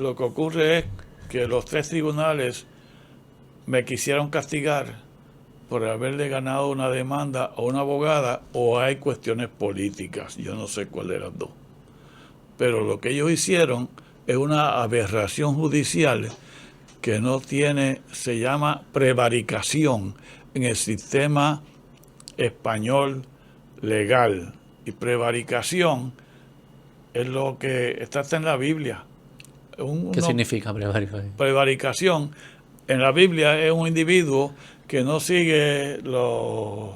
Lo que ocurre es que los tres tribunales me quisieron castigar por haberle ganado una demanda a una abogada o hay cuestiones políticas. Yo no sé cuál de las dos. Pero lo que ellos hicieron es una aberración judicial que no tiene, se llama prevaricación en el sistema español legal. Y prevaricación es lo que está en la Biblia. ¿Qué Uno, significa prevaricación? prevaricación en la Biblia es un individuo que no sigue los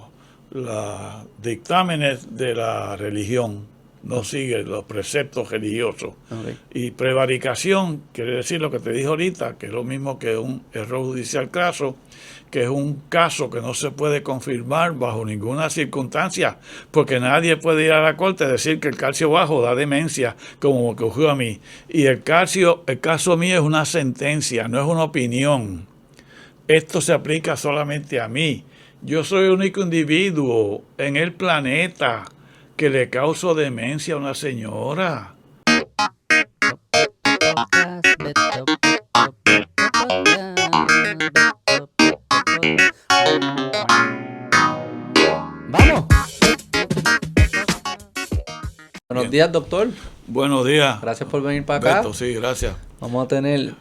dictámenes de la religión, no sigue los preceptos religiosos. Okay. Y prevaricación quiere decir lo que te dije ahorita, que es lo mismo que un error judicial craso, que es un caso que no se puede confirmar bajo ninguna circunstancia, porque nadie puede ir a la corte a decir que el calcio bajo da demencia, como me ocurrió a mí. Y el caso mío es una sentencia, no es una opinión. Esto se aplica solamente a mí. Yo soy el único individuo en el planeta que le causo demencia a una señora. ¡Vamos! Buenos días, doctor. Buenos días. Gracias por venir para acá. Beto, sí, gracias. Vamos a tener...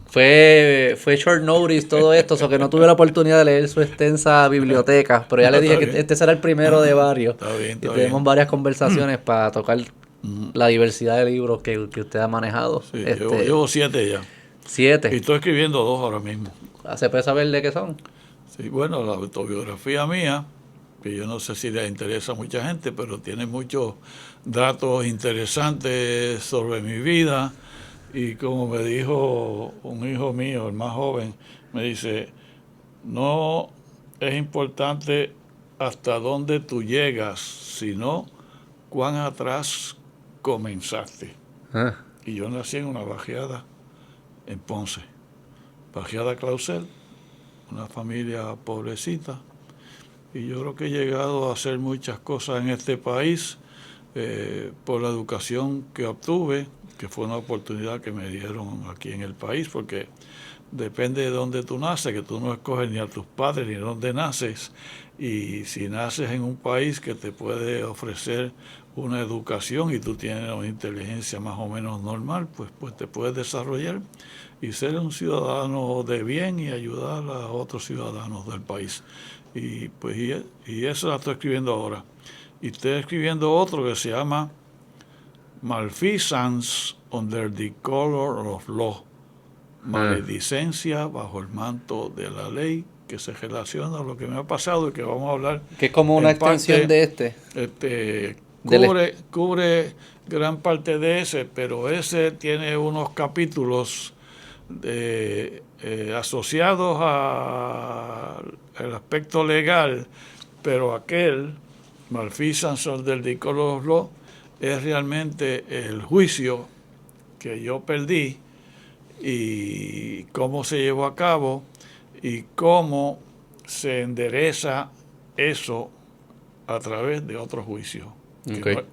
Fue short notice todo esto, o que no tuve la oportunidad de leer su extensa biblioteca, pero ya le dije que este será el primero de varios. Está bien, y está tenemos bien. varias conversaciones para tocar la diversidad de libros que usted ha manejado. Sí, llevo 7 ya. Y 7. estoy escribiendo 2 ahora mismo. ¿Se puede saber de qué son? Sí, bueno, la autobiografía mía, que yo no sé si le interesa a mucha gente, pero tiene muchos datos interesantes sobre mi vida. Y como me dijo un hijo mío, el más joven, me dice, no es importante hasta dónde tú llegas, sino cuán atrás comenzaste. Ah, Y yo nací en una barriada en Ponce, barriada Clausel, una familia pobrecita. Y yo creo que he llegado a hacer muchas cosas en este país por la educación que obtuve, que fue una oportunidad que me dieron aquí en el país, porque depende de dónde tú naces, que tú no escoges ni a tus padres ni dónde naces. Y si naces en un país que te puede ofrecer una educación y tú tienes una inteligencia más o menos normal, pues te puedes desarrollar y ser un ciudadano de bien y ayudar a otros ciudadanos del país. Y pues y eso la estoy escribiendo ahora. Y estoy escribiendo otro que se llama Malfeasance under the color of law. Maledicencia bajo el manto de la ley, que se relaciona a lo que me ha pasado y que vamos a hablar. que es como una extensión de este. Cubre gran parte de ese, pero ese tiene unos capítulos asociados al aspecto legal, pero aquel, Malfeasance under the color of law, es realmente el juicio que yo perdí y cómo se llevó a cabo y cómo se endereza eso a través de otro juicio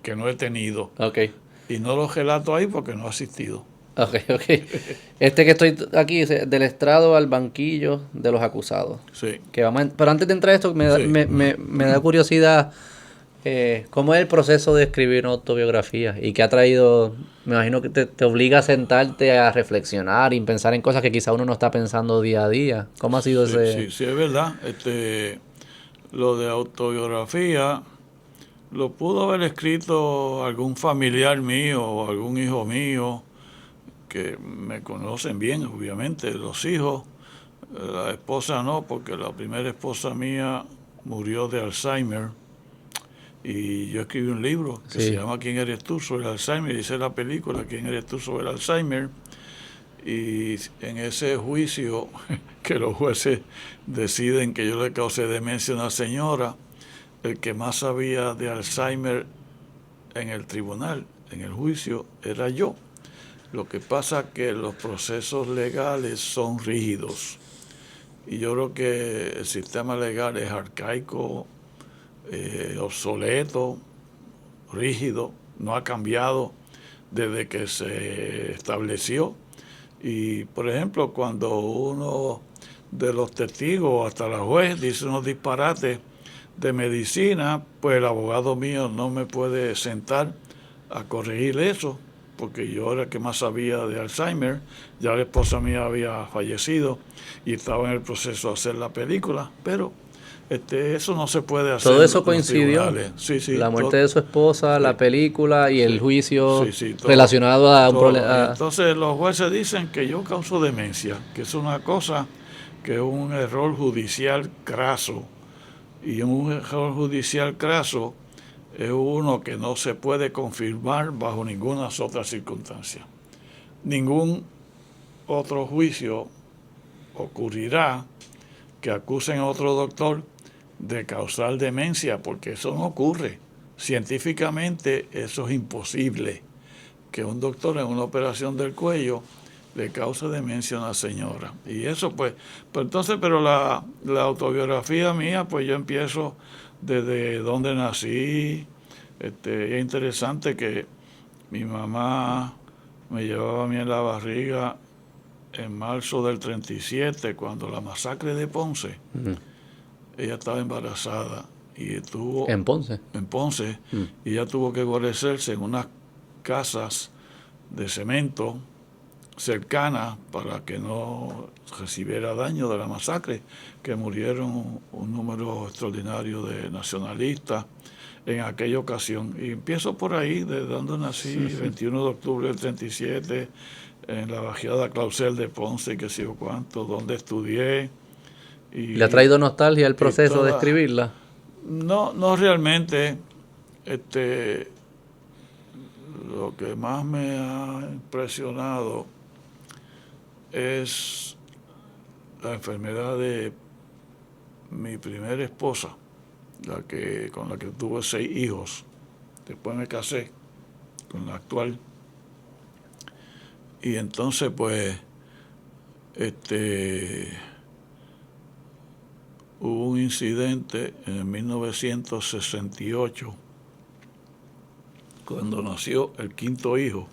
que no he tenido. Okay. Y no lo relato ahí porque no he asistido. Okay. Este que estoy aquí es del estrado al banquillo de los acusados. Sí. Pero antes de entrar a esto, me da curiosidad cómo es el proceso de escribir una autobiografía y qué ha traído. Me imagino que te obliga a sentarte a reflexionar y pensar en cosas que quizá uno no está pensando día a día. ¿Cómo ha sido ese? Sí, es verdad. Lo de autobiografía lo pudo haber escrito algún familiar mío o algún hijo mío que me conocen bien, obviamente, los hijos. La esposa no, porque la primera esposa mía murió de Alzheimer. Y yo escribí un libro que se llama ¿Quién eres tú sobre el Alzheimer? Y hice la película ¿Quién eres tú sobre el Alzheimer? Y en ese juicio que los jueces deciden que yo le causé demencia a una señora, el que más sabía de Alzheimer en el tribunal, en el juicio, era yo. Lo que pasa es que los procesos legales son rígidos. Y yo creo que el sistema legal es arcaico, obsoleto, rígido, no ha cambiado desde que se estableció. Y, por ejemplo, cuando uno de los testigos, hasta la juez, dice unos disparates de medicina, pues el abogado mío no me puede sentar a corregir eso, porque yo era el que más sabía de Alzheimer, ya la esposa mía había fallecido y estaba en el proceso de hacer la película, pero eso no se puede hacer Todo eso en los coincidió. tribunales. Sí, sí, La muerte de su esposa, la película y el sí, juicio sí, todo, relacionado a un todo. Y problema. entonces los jueces dicen que yo causo demencia, que es una cosa, que es un error judicial craso. Y un error judicial craso es uno que no se puede confirmar bajo ninguna otra circunstancia. Ningún otro juicio ocurrirá que acusen a otro doctor de causar demencia, porque eso no ocurre. Científicamente eso es imposible, que un doctor en una operación del cuello le cause demencia a una señora. Y eso pues entonces, pero la autobiografía mía, pues yo empiezo desde donde nací. Es interesante que mi mamá me llevaba a mí en la barriga en marzo del 37, cuando la masacre de Ponce. Ella estaba embarazada y estuvo En Ponce. en Ponce y ella tuvo que guarecerse en unas casas de cemento cercanas para que no recibiera daño de la masacre, que murieron un número extraordinario de nacionalistas en aquella ocasión. Y empiezo por ahí, de donde nací, 21 de octubre del 37, en la Bajeada Clausel de Ponce, que sé yo cuánto, donde estudié. ¿Le ha traído nostalgia el Y proceso de escribirla? no realmente. Este, lo que más me ha impresionado es la enfermedad de mi primera esposa, con la que tuve 6 hijos. Después me casé con la actual. Y entonces, pues, hubo un incidente en 1968, cuando nació el quinto hijo,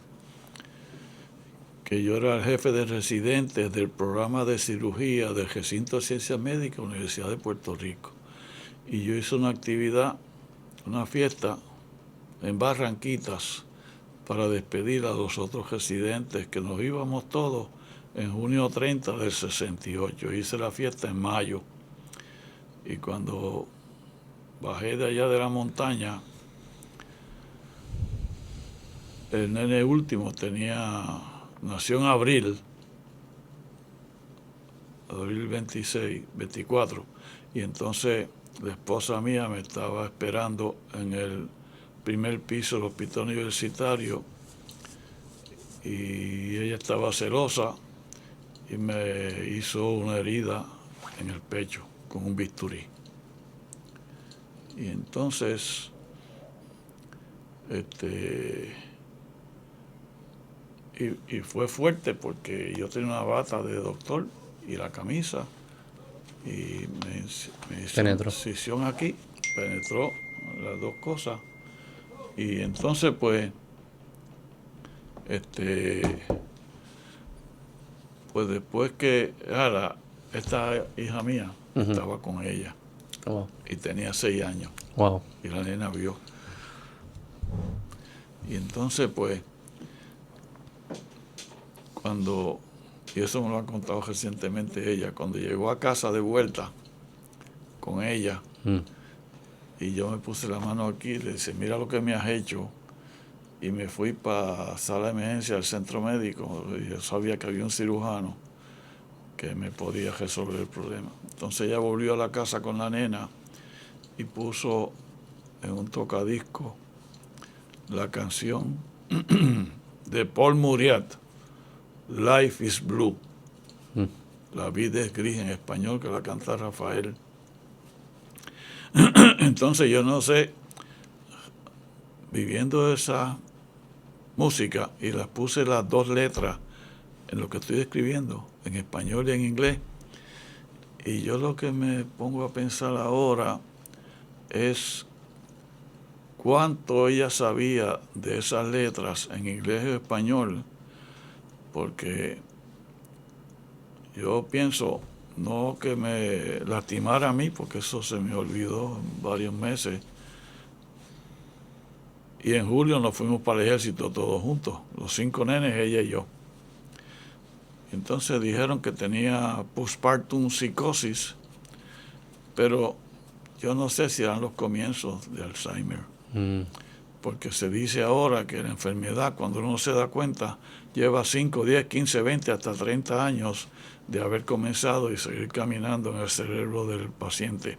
que yo era el jefe de residentes del programa de cirugía del Recinto de Ciencias Médicas de la Universidad de Puerto Rico. Y yo hice una actividad, una fiesta en Barranquitas para despedir a los otros residentes, que nos íbamos todos en junio 30 del 68. Hice la fiesta en mayo. Y cuando bajé de allá de la montaña, el nene último nació en abril 26, 24, y entonces la esposa mía me estaba esperando en el primer piso del hospital universitario y ella estaba celosa y me hizo una herida en el pecho con un bisturí. Y entonces, y fue fuerte porque yo tenía una bata de doctor y la camisa, y me hizo una incisión aquí, penetró las dos cosas. Y entonces, pues después que esta hija mía estaba con ella y tenía 6 años. Wow. Y la nena vio. Y entonces, pues, y eso me lo ha contado recientemente ella, cuando llegó a casa de vuelta con ella, y yo me puse la mano aquí, le dije, mira lo que me has hecho. Y me fui para sala de emergencia del centro médico, y yo sabía que había un cirujano que me podía resolver el problema. Entonces ella volvió a la casa con la nena y puso en un tocadisco la canción de Paul Muriat, Life is Blue. La vida es gris en español, que la canta Rafael. Entonces yo no sé, viviendo esa música, y las puse las dos letras en lo que estoy escribiendo, en español y en inglés. Y yo lo que me pongo a pensar ahora es cuánto ella sabía de esas letras en inglés y español, porque yo pienso, no que me lastimara a mí, porque eso se me olvidó en varios meses. Y en julio nos fuimos para el ejército todos juntos, los 5 nenes, ella y yo. Entonces dijeron que tenía postpartum psicosis, pero yo no sé si eran los comienzos de Alzheimer. Porque se dice ahora que la enfermedad, cuando uno se da cuenta, lleva 5, 10, 15, 20, hasta 30 años de haber comenzado y seguir caminando en el cerebro del paciente.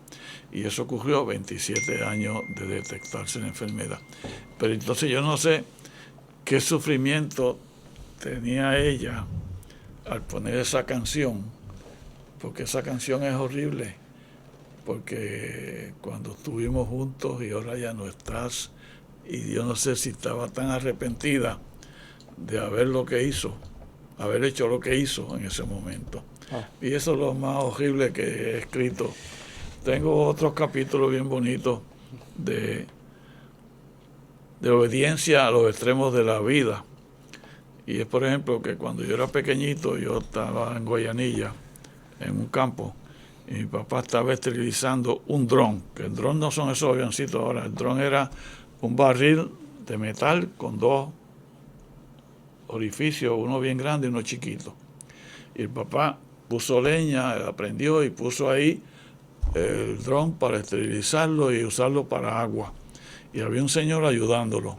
Y eso ocurrió 27 años de detectarse la enfermedad. Pero entonces yo no sé qué sufrimiento tenía ella al poner esa canción, porque esa canción es horrible, porque cuando estuvimos juntos y ahora ya no estás, y yo no sé si estaba tan arrepentida de haber hecho lo que hizo en ese momento. Y eso es lo más horrible que he escrito. Tengo otros capítulos bien bonitos de obediencia a los extremos de la vida. Y es, por ejemplo, que cuando yo era pequeñito, yo estaba en Guayanilla, en un campo, y mi papá estaba esterilizando un dron, que el dron no son esos avioncitos ahora, el dron era un barril de metal con 2 orificios, uno bien grande y uno chiquito. Y el papá puso leña, aprendió y puso ahí el dron para esterilizarlo y usarlo para agua. Y había un señor ayudándolo.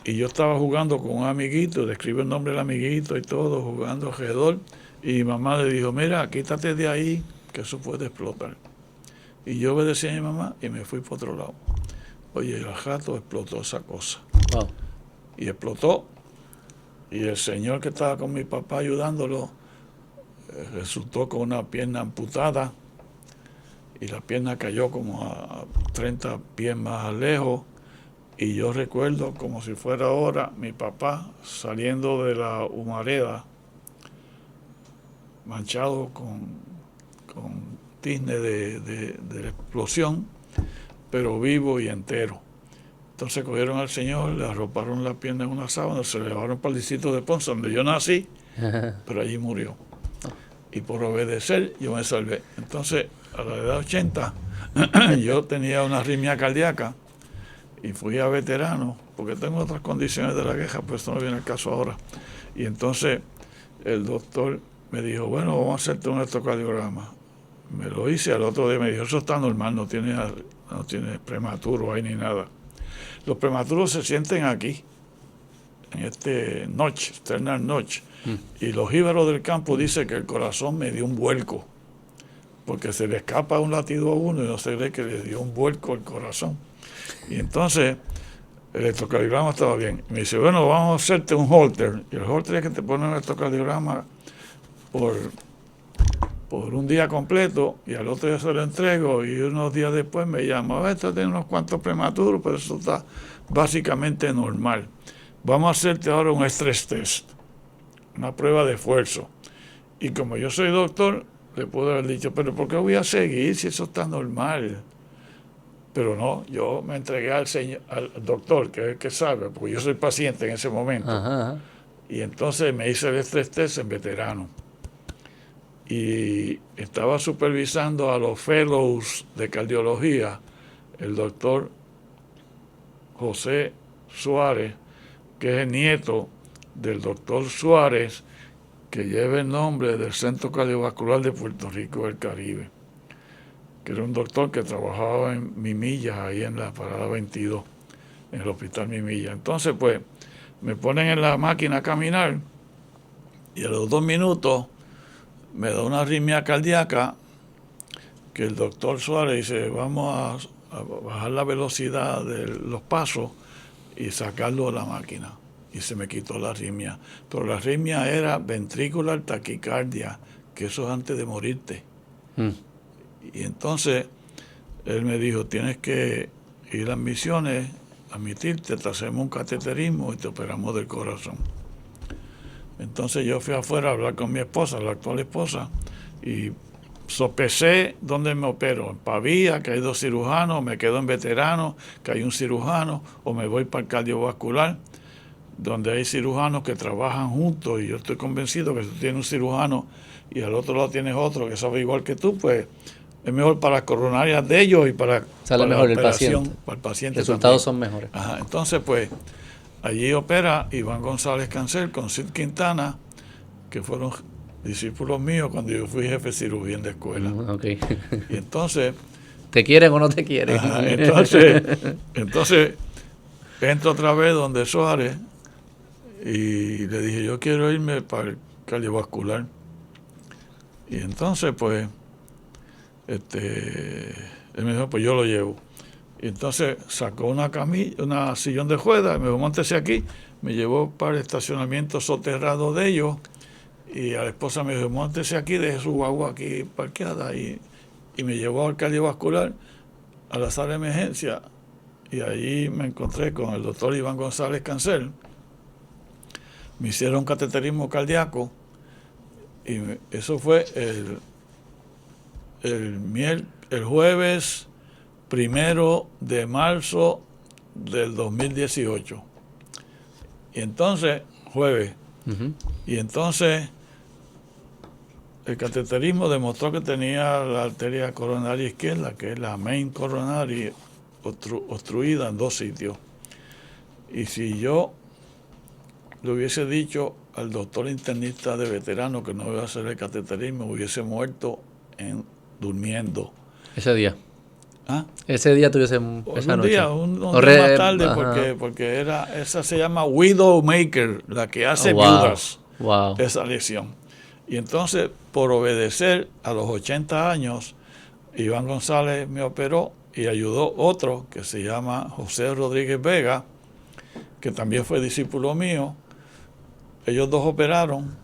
Y yo estaba jugando con un amiguito, le escribo el nombre del amiguito y todo, jugando alrededor. Y mi mamá le dijo, mira, quítate de ahí, que eso puede explotar. Y yo obedecí a mi mamá y me fui por otro lado. Oye, al rato explotó esa cosa. Wow. Y explotó. Y el señor que estaba con mi papá ayudándolo resultó con una pierna amputada. Y la pierna cayó como a 30 pies más lejos. Y yo recuerdo como si fuera ahora mi papá saliendo de la humareda, manchado con tizne de la explosión, pero vivo y entero. Entonces cogieron al señor, le arroparon la pierna en una sábana, se le llevaron para el distrito de Ponce, donde yo nací, pero allí murió. Y por obedecer yo me salvé. Entonces, a la edad de 80, yo tenía una arritmia cardíaca y fui a veterano, porque tengo otras condiciones de la queja, pues esto no viene al caso ahora. Y entonces el doctor me dijo, bueno, vamos a hacerte un electrocardiograma. Me lo hice, al otro día me dijo, eso está normal, no tiene prematuro ahí ni nada. Los prematuros se sienten aquí, en este notch, sternal notch. Y los íbaros del campo dicen que el corazón me dio un vuelco, porque se le escapa un latido a uno y no se cree que le dio un vuelco el corazón. Y entonces el electrocardiograma estaba bien. Me dice, bueno, vamos a hacerte un holter. Y el holter es que te pone un electrocardiograma por un día completo y al otro día se lo entrego y unos días después me llama, esto tiene unos cuantos prematuros, pero eso está básicamente normal. Vamos a hacerte ahora un stress test, una prueba de esfuerzo. Y como yo soy doctor, le puedo haber dicho, pero ¿por qué voy a seguir si eso está normal? Pero no, yo me entregué al doctor, que es el que sabe, porque yo soy paciente en ese momento. Ajá. Y entonces me hice el estrés test en veterano. Y estaba supervisando a los fellows de cardiología, el doctor José Suárez, que es el nieto del doctor Suárez, que lleva el nombre del Centro Cardiovascular de Puerto Rico del Caribe, que era un doctor que trabajaba en Mimillas, ahí en la parada 22, en el hospital Mimillas. Entonces, pues, me ponen en la máquina a caminar y a los 2 minutos me da una arritmia cardíaca que el doctor Suárez dice, vamos a bajar la velocidad de los pasos y sacarlo de la máquina. Y se me quitó la arritmia. Pero la arritmia era ventricular taquicardia, que eso es antes de morirte. Y entonces él me dijo, tienes que ir a Misiones, admitirte, te hacemos un cateterismo y te operamos del corazón. Entonces yo fui afuera a hablar con mi esposa, la actual esposa, y sopesé dónde me opero. En Pavía, que hay 2 cirujanos, me quedo en veterano, que hay un cirujano, o me voy para el cardiovascular. donde hay cirujanos que trabajan juntos, y yo estoy convencido que si tú tienes un cirujano y al otro lado tienes otro que sabe igual que tú, pues es mejor para las coronarias de ellos y para mejor la el paciente. para el paciente. Resultados también. son mejores. Ajá, entonces, pues, allí opera Iván González Cancel con Sid Quintana, que fueron discípulos míos cuando yo fui jefe de cirugía en la escuela. Okay. Y entonces... ¿Te quieren o no te quieren? Ajá, entonces entro otra vez donde Suárez y le dije, yo quiero irme para el cardiovascular. Y entonces, pues, él me dijo, pues yo lo llevo. Y entonces sacó una sillón de ruedas, y me dijo, móntese aquí. Me llevó para el estacionamiento soterrado de ellos, y a la esposa me dijo, móntese aquí, deje su guagua aquí parqueada. Y me llevó al cardiovascular, a la sala de emergencia, y allí me encontré con el doctor Iván González Cancel. Me hicieron cateterismo cardíaco, y eso fue el jueves 1 de marzo del 2018. Y entonces, jueves, y entonces el cateterismo demostró que tenía la arteria coronaria izquierda, que es la main coronary, obstruida en 2 sitios. Y si yo le hubiese dicho al doctor internista de veterano que no iba a hacer el cateterismo, hubiese muerto durmiendo. Ese día. ¿Ah? Ese día tuviese esa noche. Un día más tarde, porque esa se llama Widowmaker, la que hace viudas, esa lesión. Y entonces, por obedecer a los 80 años, Iván González me operó y ayudó otro que se llama José Rodríguez Vega, que también fue discípulo mío. Ellos dos operaron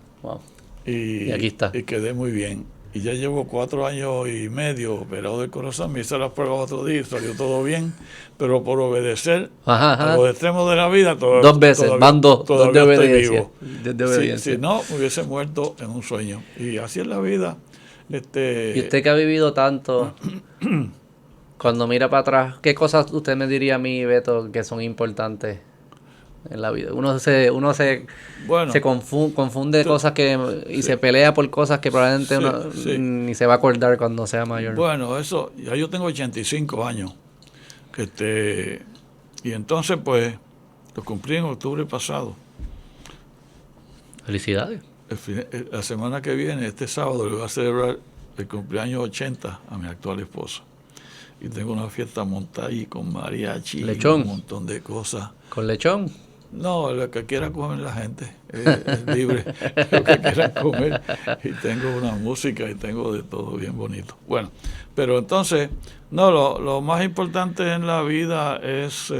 y aquí está. Y quedé muy bien. Y ya llevo 4 años y medio operado del corazón. Me hice las pruebas otro día y salió todo bien, pero por obedecer a los extremos de la vida, 2 veces, van dos de obediencia. Si no, me hubiese muerto en un sueño. Y así es la vida. Y usted que ha vivido tanto, cuando mira para atrás, ¿qué cosas usted me diría a mí, Beto, que son importantes en la vida? Uno se confunde cosas se pelea por cosas que probablemente uno ni se va a acordar cuando sea mayor. Bueno, eso, ya yo tengo 85 años. Y entonces, pues, lo cumplí en octubre pasado. Felicidades. La semana que viene, este sábado, le voy a celebrar el cumpleaños 80 a mi actual esposa. Y tengo una fiesta montada ahí con mariachi, lechón, un montón de cosas. ¿Con lechón? No, lo que quiera comer la gente, es libre, lo que quieran comer. Y tengo una música y tengo de todo bien bonito. Bueno, pero entonces, no, lo más importante en la vida es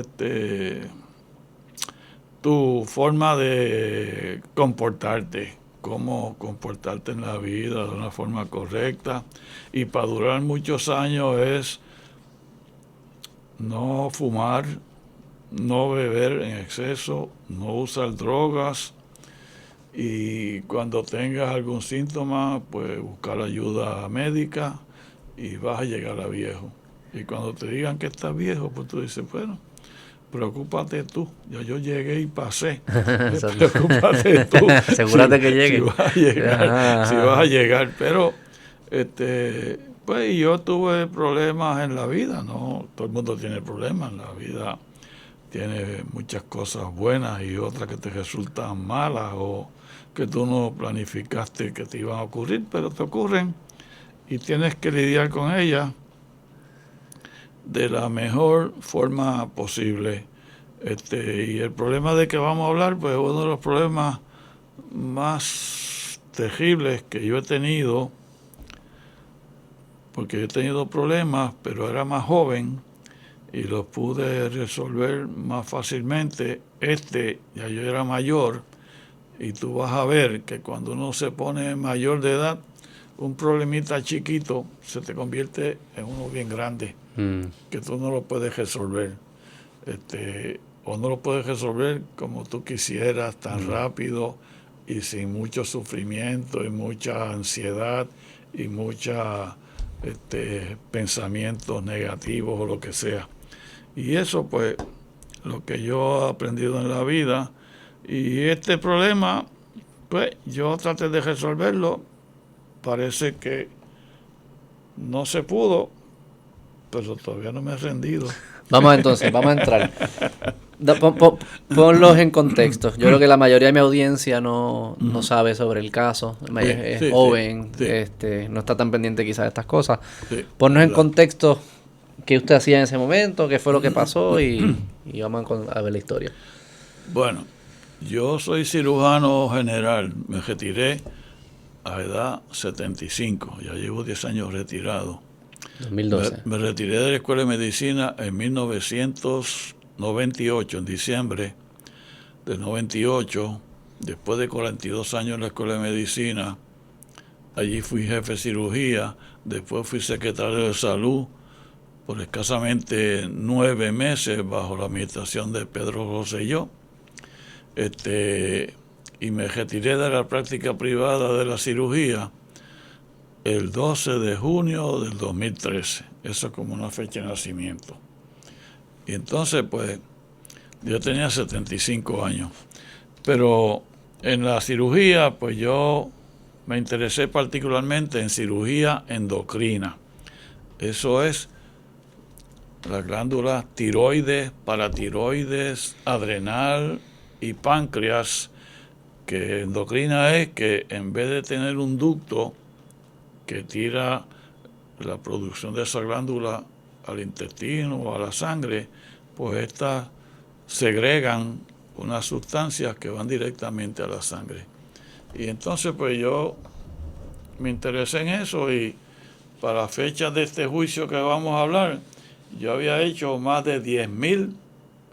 tu forma de comportarte, cómo comportarte en la vida de una forma correcta. Y para durar muchos años es no fumar, no beber en exceso, no usar drogas, y cuando tengas algún síntoma, pues buscar ayuda médica y vas a llegar a viejo. Y cuando te digan que estás viejo, pues tú dices, bueno, preocúpate tú, ya yo llegué y pasé. Preocúpate tú. Asegúrate que llegue. Si vas a llegar, pero pues yo tuve problemas en la vida, ¿no? Todo el mundo tiene problemas en la vida. Tiene muchas cosas buenas y otras que te resultan malas o que tú no planificaste que te iban a ocurrir, pero te ocurren y tienes que lidiar con ellas de la mejor forma posible. Y el problema de que vamos a hablar, pues es uno de los problemas más terribles que yo he tenido, porque yo he tenido problemas, pero era más joven y los pude resolver más fácilmente. Ya yo era mayor, y tú vas a ver que cuando uno se pone mayor de edad, un problemita chiquito se te convierte en uno bien grande, que tú no lo puedes resolver. O no lo puedes resolver como tú quisieras, tan rápido y sin mucho sufrimiento y mucha ansiedad y mucha pensamientos negativos o lo que sea. Y eso, pues, lo que yo he aprendido en la vida Y este problema, pues yo traté de resolverlo. Parece que no se pudo, pero todavía no me he rendido. Vamos entonces, vamos a entrar. Ponlos en contexto. Yo creo que la mayoría de mi audiencia no sabe sobre el caso. Es joven, no está tan pendiente quizás de estas cosas. Sí, Ponnos en contexto qué usted hacía en ese momento, qué fue lo que pasó y vamos a ver la historia. Bueno, yo soy cirujano general. Me retiré a edad 75. Ya llevo 10 años retirado. 2012. Me retiré de la Escuela de Medicina en 1998, en diciembre del 98, después de 42 años en la Escuela de Medicina. Allí fui jefe de cirugía, después fui secretario de salud por escasamente 9 meses bajo la administración de Pedro Rosselló. Y me retiré de la práctica privada de la cirugía el 12 de junio del 2013. Eso es como una fecha de nacimiento. Y entonces, pues, yo tenía 75 años. Pero en la cirugía, pues yo me interesé particularmente en cirugía endocrina. Eso es las glándulas tiroides, paratiroides, adrenal y páncreas, que endocrina es que en vez de tener un ducto que tira la producción de esa glándula al intestino o a la sangre, pues estas segregan unas sustancias que van directamente a la sangre. Y entonces pues yo me interesé en eso, y para fechas de este juicio que vamos a hablar, yo había hecho más de 10.000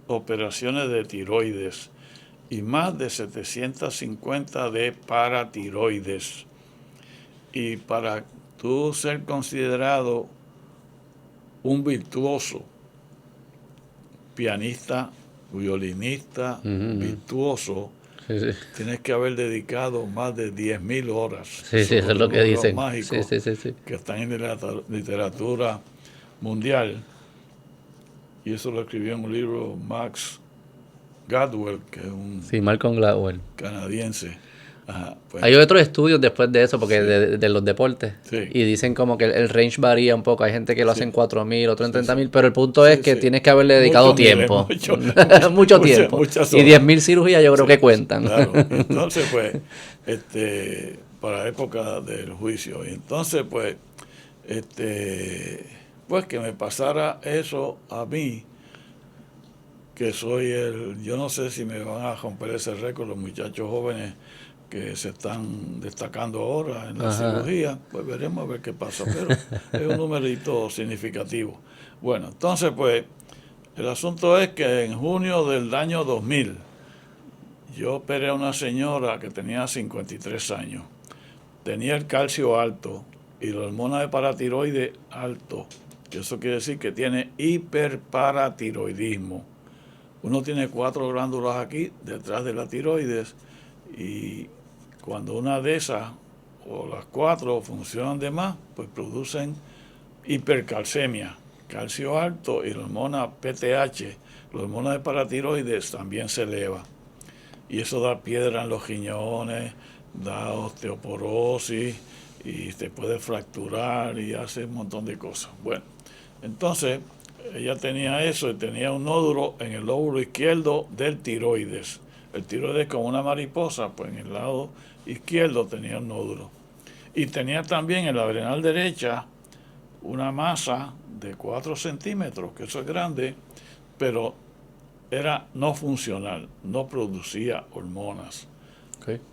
operaciones de tiroides y más de 750 de paratiroides. Y para tú ser considerado un virtuoso, pianista, violinista, virtuoso, tienes que haber dedicado más de 10.000 horas. Sí, eso es lo que dicen. Mágicos que están en la literatura mundial. Y eso lo escribió en un libro Max Gladwell, que es un Malcolm Gladwell, canadiense. Ajá, pues, hay otros estudios después de eso, porque de los deportes, y dicen como que el range varía un poco. Hay gente que lo hace en 4.000, otro en 30.000, pero el punto es que tienes que haberle dedicado tiempo. Mucho tiempo. Muchas y 10.000 cirugías yo creo que cuentan. Claro. Entonces, pues, para la época del juicio. Y entonces, pues, pues que me pasara eso a mí, que soy yo no sé si me van a romper ese récord los muchachos jóvenes que se están destacando ahora en la cirugía, pues veremos a ver qué pasa, pero es un numerito significativo. Bueno, entonces pues el asunto es que en junio del año 2000 yo operé a una señora que tenía 53 años, tenía el calcio alto y la hormona de paratiroides alto, que eso quiere decir que tiene hiperparatiroidismo. Uno tiene 4 glándulas aquí detrás de la tiroides, y cuando una de esas o las 4 funcionan de más, pues producen hipercalcemia, calcio alto, y la hormona PTH, la hormona de paratiroides, también se eleva. Y eso da piedra en los riñones, da osteoporosis y te puede fracturar y hace un montón de cosas. Bueno, entonces ella tenía eso y tenía un nódulo en el lóbulo izquierdo del tiroides. El tiroides, como una mariposa, pues en el lado izquierdo tenía un nódulo. Y tenía también en la adrenal derecha una masa de 4 centímetros, que eso es grande, pero era no funcional, no producía hormonas.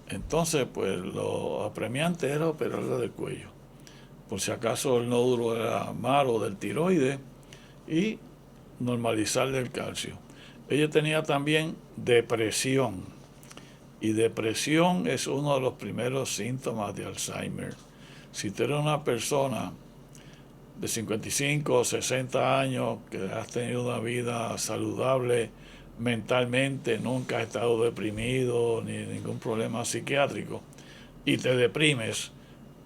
Entonces, pues lo apremiante era operarla del cuello, por si acaso el nódulo era malo del tiroides, y normalizarle el calcio. Ella tenía también depresión, y depresión es uno de los primeros síntomas de Alzheimer. Si tú eres una persona de 55 o 60 años que has tenido una vida saludable mentalmente, nunca has estado deprimido ni ningún problema psiquiátrico, y te deprimes,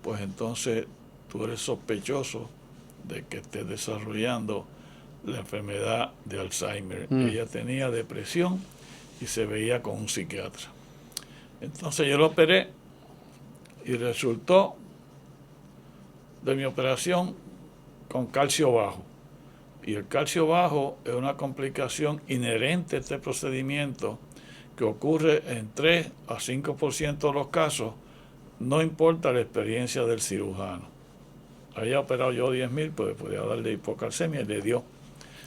pues entonces tú eres sospechoso de que estés desarrollando la enfermedad de Alzheimer. Ella tenía depresión y se veía con un psiquiatra. Entonces yo lo operé y resultó de mi operación con calcio bajo. Y el calcio bajo es una complicación inherente a este procedimiento que ocurre en 3 a 5% de los casos, no importa la experiencia del cirujano. Había operado yo 10.000, pues podía darle hipocalcemia y le dio.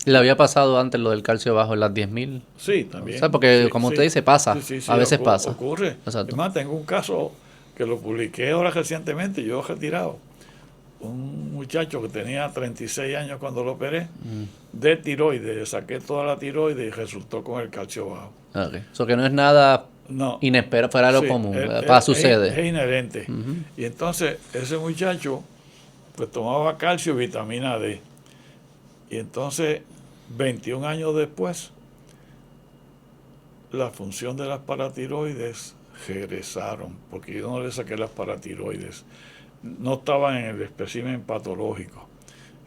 ¿Le había pasado antes lo del calcio bajo en las 10.000? Sí, también. O sea, porque sí, como sí. usted dice, pasa. Sí, A veces pasa. Ocurre. Exacto. Además, tengo un caso que lo publiqué ahora recientemente, yo retirado. Un muchacho que tenía 36 años cuando lo operé, de tiroides, saqué toda la tiroides y resultó con el calcio bajo. Okay. Eso que no es nada inesperado, fuera de lo común, sucede. Es inherente. Y entonces ese muchacho pues tomaba calcio y vitamina D. Y entonces 21 años después la función de las paratiroides regresaron, porque yo no le saqué las paratiroides. No estaban en el espécimen patológico.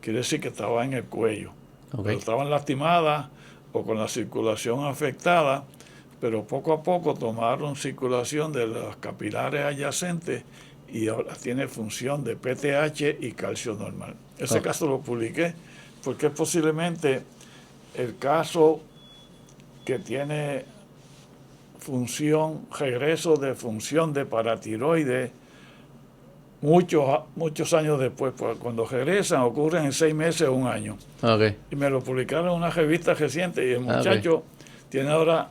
Quiere decir que estaban en el cuello. Okay. Pero estaban lastimadas o con la circulación afectada, pero poco a poco tomaron circulación de las capilares adyacentes y ahora tiene función de PTH y calcio normal. Ese caso lo publiqué porque es posiblemente el caso que tiene regreso de función de paratiroides muchos años después. Pues cuando regresan ocurren en 6 meses o 1 año. Okay. Y me lo publicaron en una revista reciente y el muchacho tiene ahora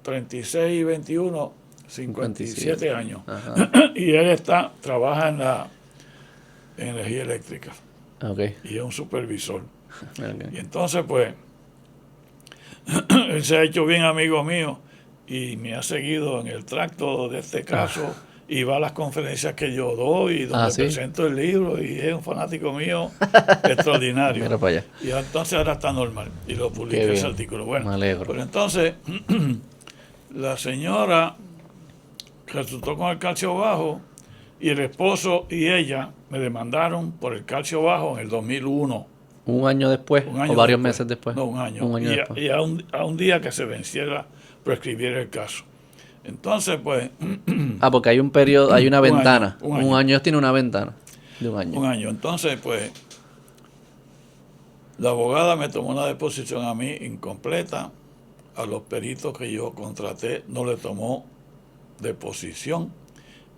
36 y 21, 57 años. Y él trabaja en la energía eléctrica. Okay. Y es un supervisor. Okay. Y entonces pues él se ha hecho bien amigo mío y me ha seguido en el tracto de este caso y va a las conferencias que yo doy y donde presento el libro y es un fanático mío extraordinario. Mira para allá. Y entonces ahora está normal y lo publiqué ese artículo. Bueno, me alegro. Pero entonces la señora resultó con el calcio bajo y el esposo y ella me demandaron por el calcio bajo en el 2001. ¿Un año después o varios meses después? No, un año después. Y a un día que se venciera, prescribiera el caso. Entonces, pues... porque hay un periodo, hay una ventana. Un año tiene una ventana de un año. Un año. Entonces, pues, la abogada me tomó una deposición a mí incompleta. A los peritos que yo contraté no le tomó deposición.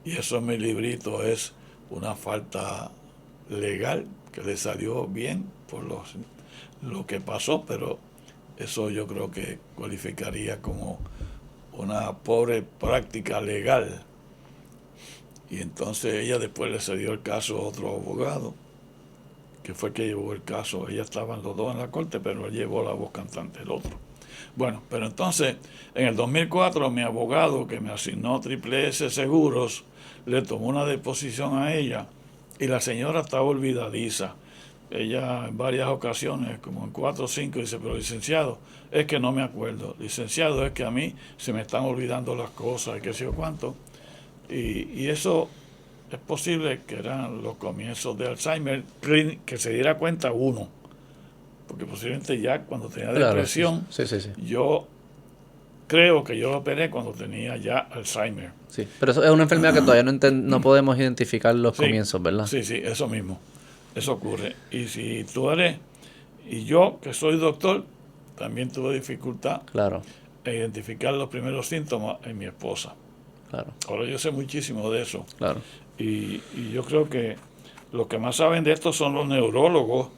Y eso en mi librito es una falta legal que le salió bien por lo que pasó, pero eso yo creo que cualificaría como una pobre práctica legal. Y entonces ella después le cedió el caso a otro abogado, que fue el que llevó el caso. Ella estaban los dos en la corte, pero él llevó la voz cantante, el otro. Bueno, pero entonces, en el 2004, mi abogado, que me asignó Triple S Seguros, le tomó una deposición a ella, y la señora estaba olvidadiza. Ella en varias ocasiones, como en 4 o 5, dice, pero licenciado, es que no me acuerdo. Licenciado, es que a mí se me están olvidando las cosas, qué sé yo cuánto. Y eso es posible que eran los comienzos de Alzheimer, que se diera cuenta uno. Porque posiblemente ya cuando tenía depresión, sí. yo creo que yo lo operé cuando tenía ya Alzheimer. Sí, pero eso es una enfermedad que todavía no podemos identificar los comienzos, ¿verdad? Sí, eso mismo. Eso ocurre. Y si tú eres, y yo que soy doctor, también tuve dificultad en identificar los primeros síntomas en mi esposa. Claro. Ahora yo sé muchísimo de eso. Claro. Y yo creo que los que más saben de esto son los neurólogos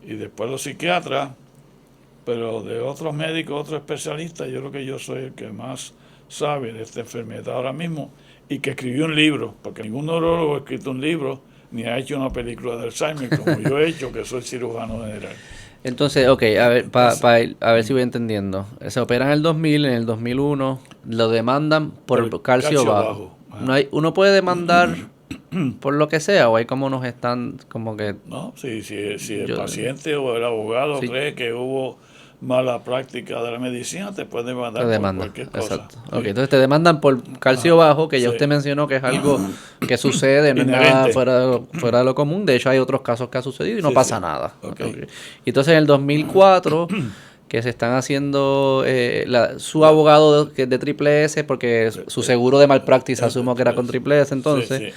y después los psiquiatras, pero de otros médicos, otros especialistas, yo creo que yo soy el que más sabe de esta enfermedad ahora mismo y que escribió un libro, porque ningún neurólogo ha escrito un libro ni ha hecho una película de Alzheimer como yo he hecho, que soy cirujano general. Entonces, a ver, a ver si voy entendiendo. Se opera en el 2000, en el 2001, lo demandan por calcio bajo. ¿Uno puede demandar por lo que sea o hay como unos están como que... No, si el paciente o el abogado cree que hubo mala práctica de la medicina, te puede demandar por cualquier cosa. Exacto. Okay, entonces te demandan por calcio bajo, que ya usted mencionó que es algo que sucede, no es nada fuera de lo común. De hecho, hay otros casos que ha sucedido y no pasa nada. Okay. Y entonces en el 2004 que se están haciendo su abogado de Triple S, porque su seguro de malpractice asumo que era con Triple S, entonces Sí.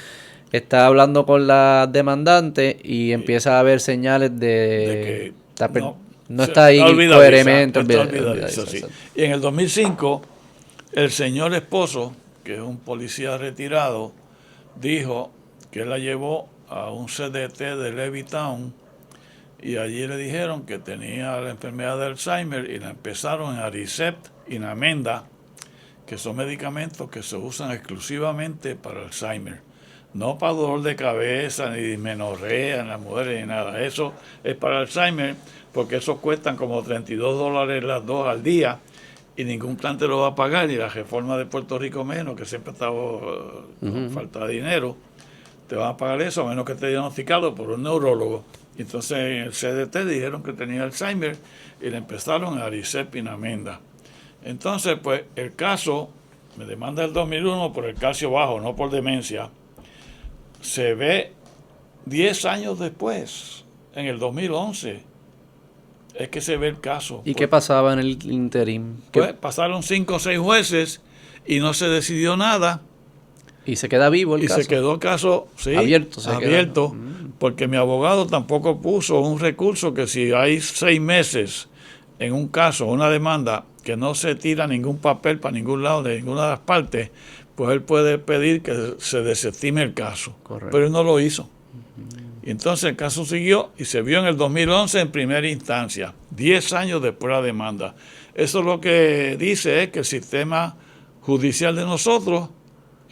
está hablando con la demandante y empieza a haber señales de que no está ahí coherentemente. Está olvidadiza, sí. Y en el 2005, el señor esposo, que es un policía retirado, dijo que él la llevó a un CDT de Levittown y allí le dijeron que tenía la enfermedad de Alzheimer y la empezaron en Aricept y Namenda, que son medicamentos que se usan exclusivamente para Alzheimer. No para dolor de cabeza, ni dismenorrea en las mujeres, ni nada. Eso es para Alzheimer, porque esos cuestan como $32 las dos al día y ningún plan te lo va a pagar, y la reforma de Puerto Rico menos, que siempre estaba con falta de dinero, te van a pagar eso a menos que esté diagnosticado por un neurólogo. Y entonces en el CDT dijeron que tenía Alzheimer y le empezaron a Aricept y Namenda. Entonces, pues el caso, me demanda el 2001 por el calcio bajo, no por demencia. Se ve 10 años después, en el 2011, es que se ve el caso. ¿Y qué pasaba en el interim? Pues pasaron 5 o 6 jueces y no se decidió nada. Y se queda vivo el caso. Y se quedó el caso, sí, abierto, porque mi abogado tampoco puso un recurso que si hay 6 meses en un caso, una demanda, que no se tira ningún papel para ningún lado de ninguna de las partes, pues él puede pedir que se desestime el caso. Correcto. Pero él no lo hizo. Y entonces el caso siguió y se vio en el 2011 en primera instancia, 10 años después de la demanda. Eso lo que dice es que el sistema judicial de nosotros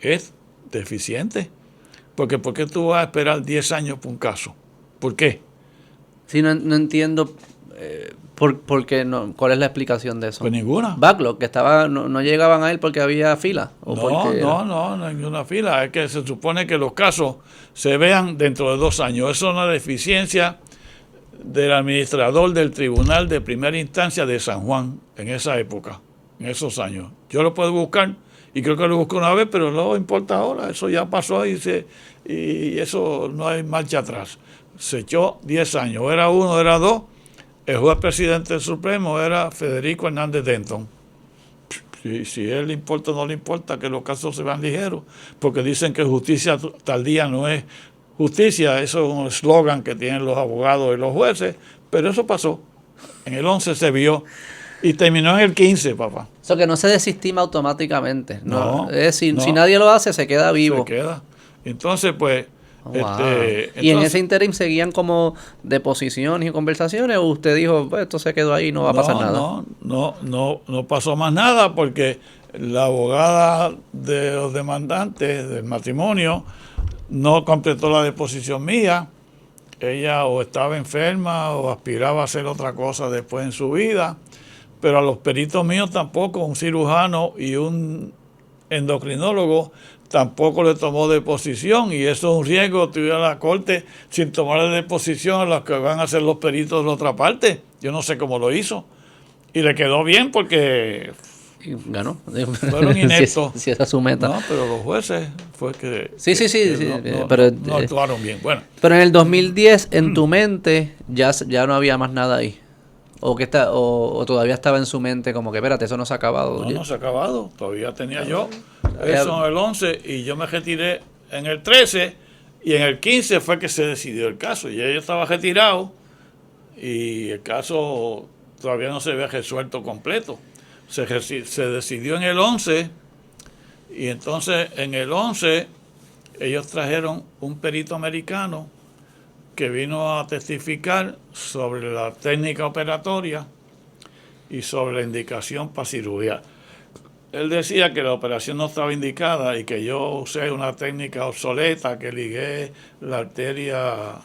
es deficiente. Porque ¿por qué tú vas a esperar 10 años por un caso? ¿Por qué? Sí, no entiendo por qué no, ¿cuál es la explicación de eso? Pues ninguna. Backlog, que no llegaban a él porque había fila. No, ninguna fila. Es que se supone que los casos se vean dentro de 2 años. Eso es una deficiencia del administrador del Tribunal de Primera Instancia de San Juan en esa época, en esos años. Yo lo puedo buscar y creo que lo busco una vez, pero no importa ahora. Eso ya pasó y eso no hay marcha atrás. Se echó 10 años. Era 1, era 2. El juez presidente del Supremo era Federico Hernández Denton. Si a él le importa o no le importa que los casos se vean ligeros, porque dicen que justicia tardía no es justicia, eso es un eslogan que tienen los abogados y los jueces, pero eso pasó. En el 11 se vio y terminó en el 15, papá. Eso que no se desestima automáticamente. No, si nadie lo hace, se queda vivo. Se queda. Entonces, pues... ¿Y en ese interim seguían como deposiciones y conversaciones o usted dijo, pues esto se quedó ahí, no va a pasar nada? No pasó más nada porque la abogada de los demandantes del matrimonio no completó la deposición mía. Ella o estaba enferma o aspiraba a hacer otra cosa después en su vida, pero a los peritos míos tampoco, un cirujano y un endocrinólogo tampoco le tomó deposición, y eso es un riesgo, tuviera la corte sin tomarle deposición a los que van a ser los peritos de la otra parte. Yo no sé cómo lo hizo. Y le quedó bien porque ganó. Fueron ineptos. si esa es su meta. No, pero los jueces fue que... Sí. No actuaron bien. Bueno. Pero en el 2010, en tu mente, ya no había más nada ahí. O todavía estaba en su mente como que, espérate, eso no se ha acabado. No se ha acabado. Todavía tenía yo eso en el 11 y yo me retiré en el 13 y en el 15 fue que se decidió el caso. Y yo estaba retirado y el caso todavía no se había resuelto completo. Se decidió en el 11 y entonces en el 11 ellos trajeron un perito americano que vino a testificar sobre la técnica operatoria y sobre la indicación para cirugía. Él decía que la operación no estaba indicada y que yo usé una técnica obsoleta, que ligué la arteria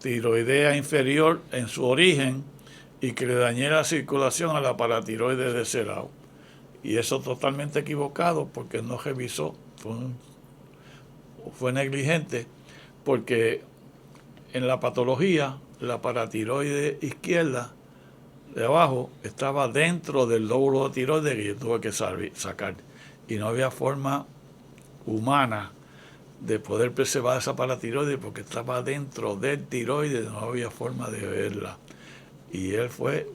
tiroidea inferior en su origen y que le dañé la circulación a la paratiroides de ese lado. Y eso totalmente equivocado porque no revisó, fue negligente, porque en la patología, la paratiroide izquierda de abajo estaba dentro del lóbulo de tiroides que yo tuve que sacar. Y no había forma humana de poder preservar esa paratiroide porque estaba dentro del tiroides, no había forma de verla. Y él fue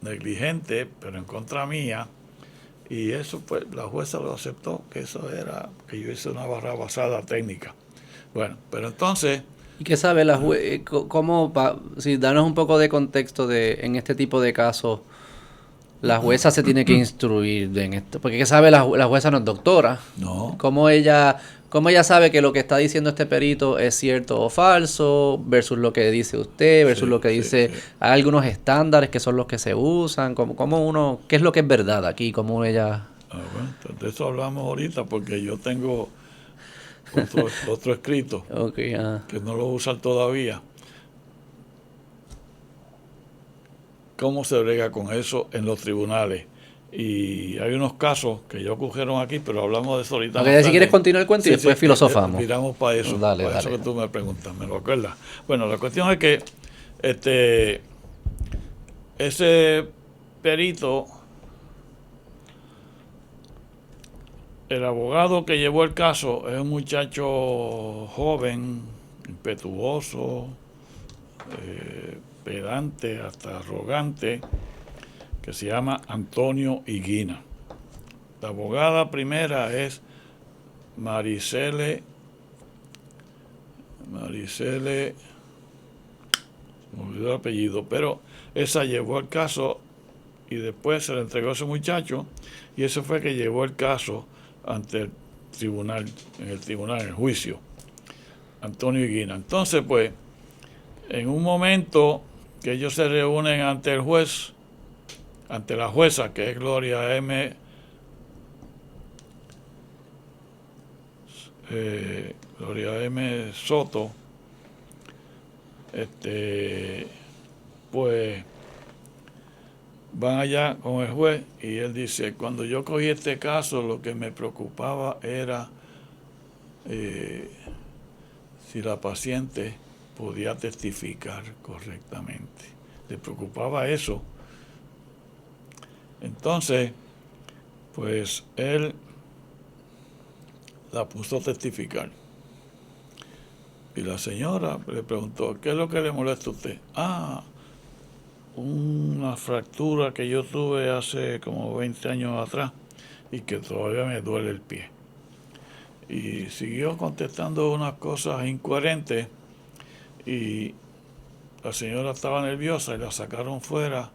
negligente, pero en contra mía, y eso pues la jueza lo aceptó, que eso era, que yo hice una barrabasada técnica. Bueno, pero entonces... ¿Y qué sabe la jueza? Si danos un poco de contexto en este tipo de casos, la jueza se tiene que instruir en esto, porque ¿qué sabe la jueza no es doctora? No. ¿Cómo ella sabe que lo que está diciendo este perito es cierto o falso versus lo que dice usted, versus lo que dice? Sí. Hay algunos estándares que son los que se usan, ¿qué es lo que es verdad aquí? ¿Cómo ella...? Bueno, de eso hablamos ahorita, porque yo tengo otro escrito que no lo usan todavía. ¿Cómo se brega con eso en los tribunales? Y hay unos casos que ya ocurrieron aquí, pero hablamos de eso ahorita. Okay, si quieres continuar el cuento y después filosofamos. Miramos para eso, dale. Eso que tú me preguntas, ¿me lo acuerdas? Bueno, la cuestión es que ese perito, el abogado que llevó el caso es un muchacho joven, impetuoso, pedante, hasta arrogante, que se llama Antonio Higuina. La abogada primera es Maricele, me olvidó el apellido, pero esa llevó el caso y después se le entregó a ese muchacho, y ese fue que llevó el caso ante el tribunal, en el juicio, Antonio Higuina. Entonces, pues, en un momento que ellos se reúnen ante el juez, ante la jueza, que es Gloria M. Soto, pues van allá con el juez y él dice: cuando yo cogí este caso, lo que me preocupaba era si la paciente podía testificar correctamente. Le preocupaba eso. Entonces, pues él la puso a testificar. Y la señora le preguntó: ¿qué es lo que le molesta a usted? Una fractura que yo tuve hace como 20 años atrás y que todavía me duele el pie. Y siguió contestando unas cosas incoherentes, y la señora estaba nerviosa y la sacaron fuera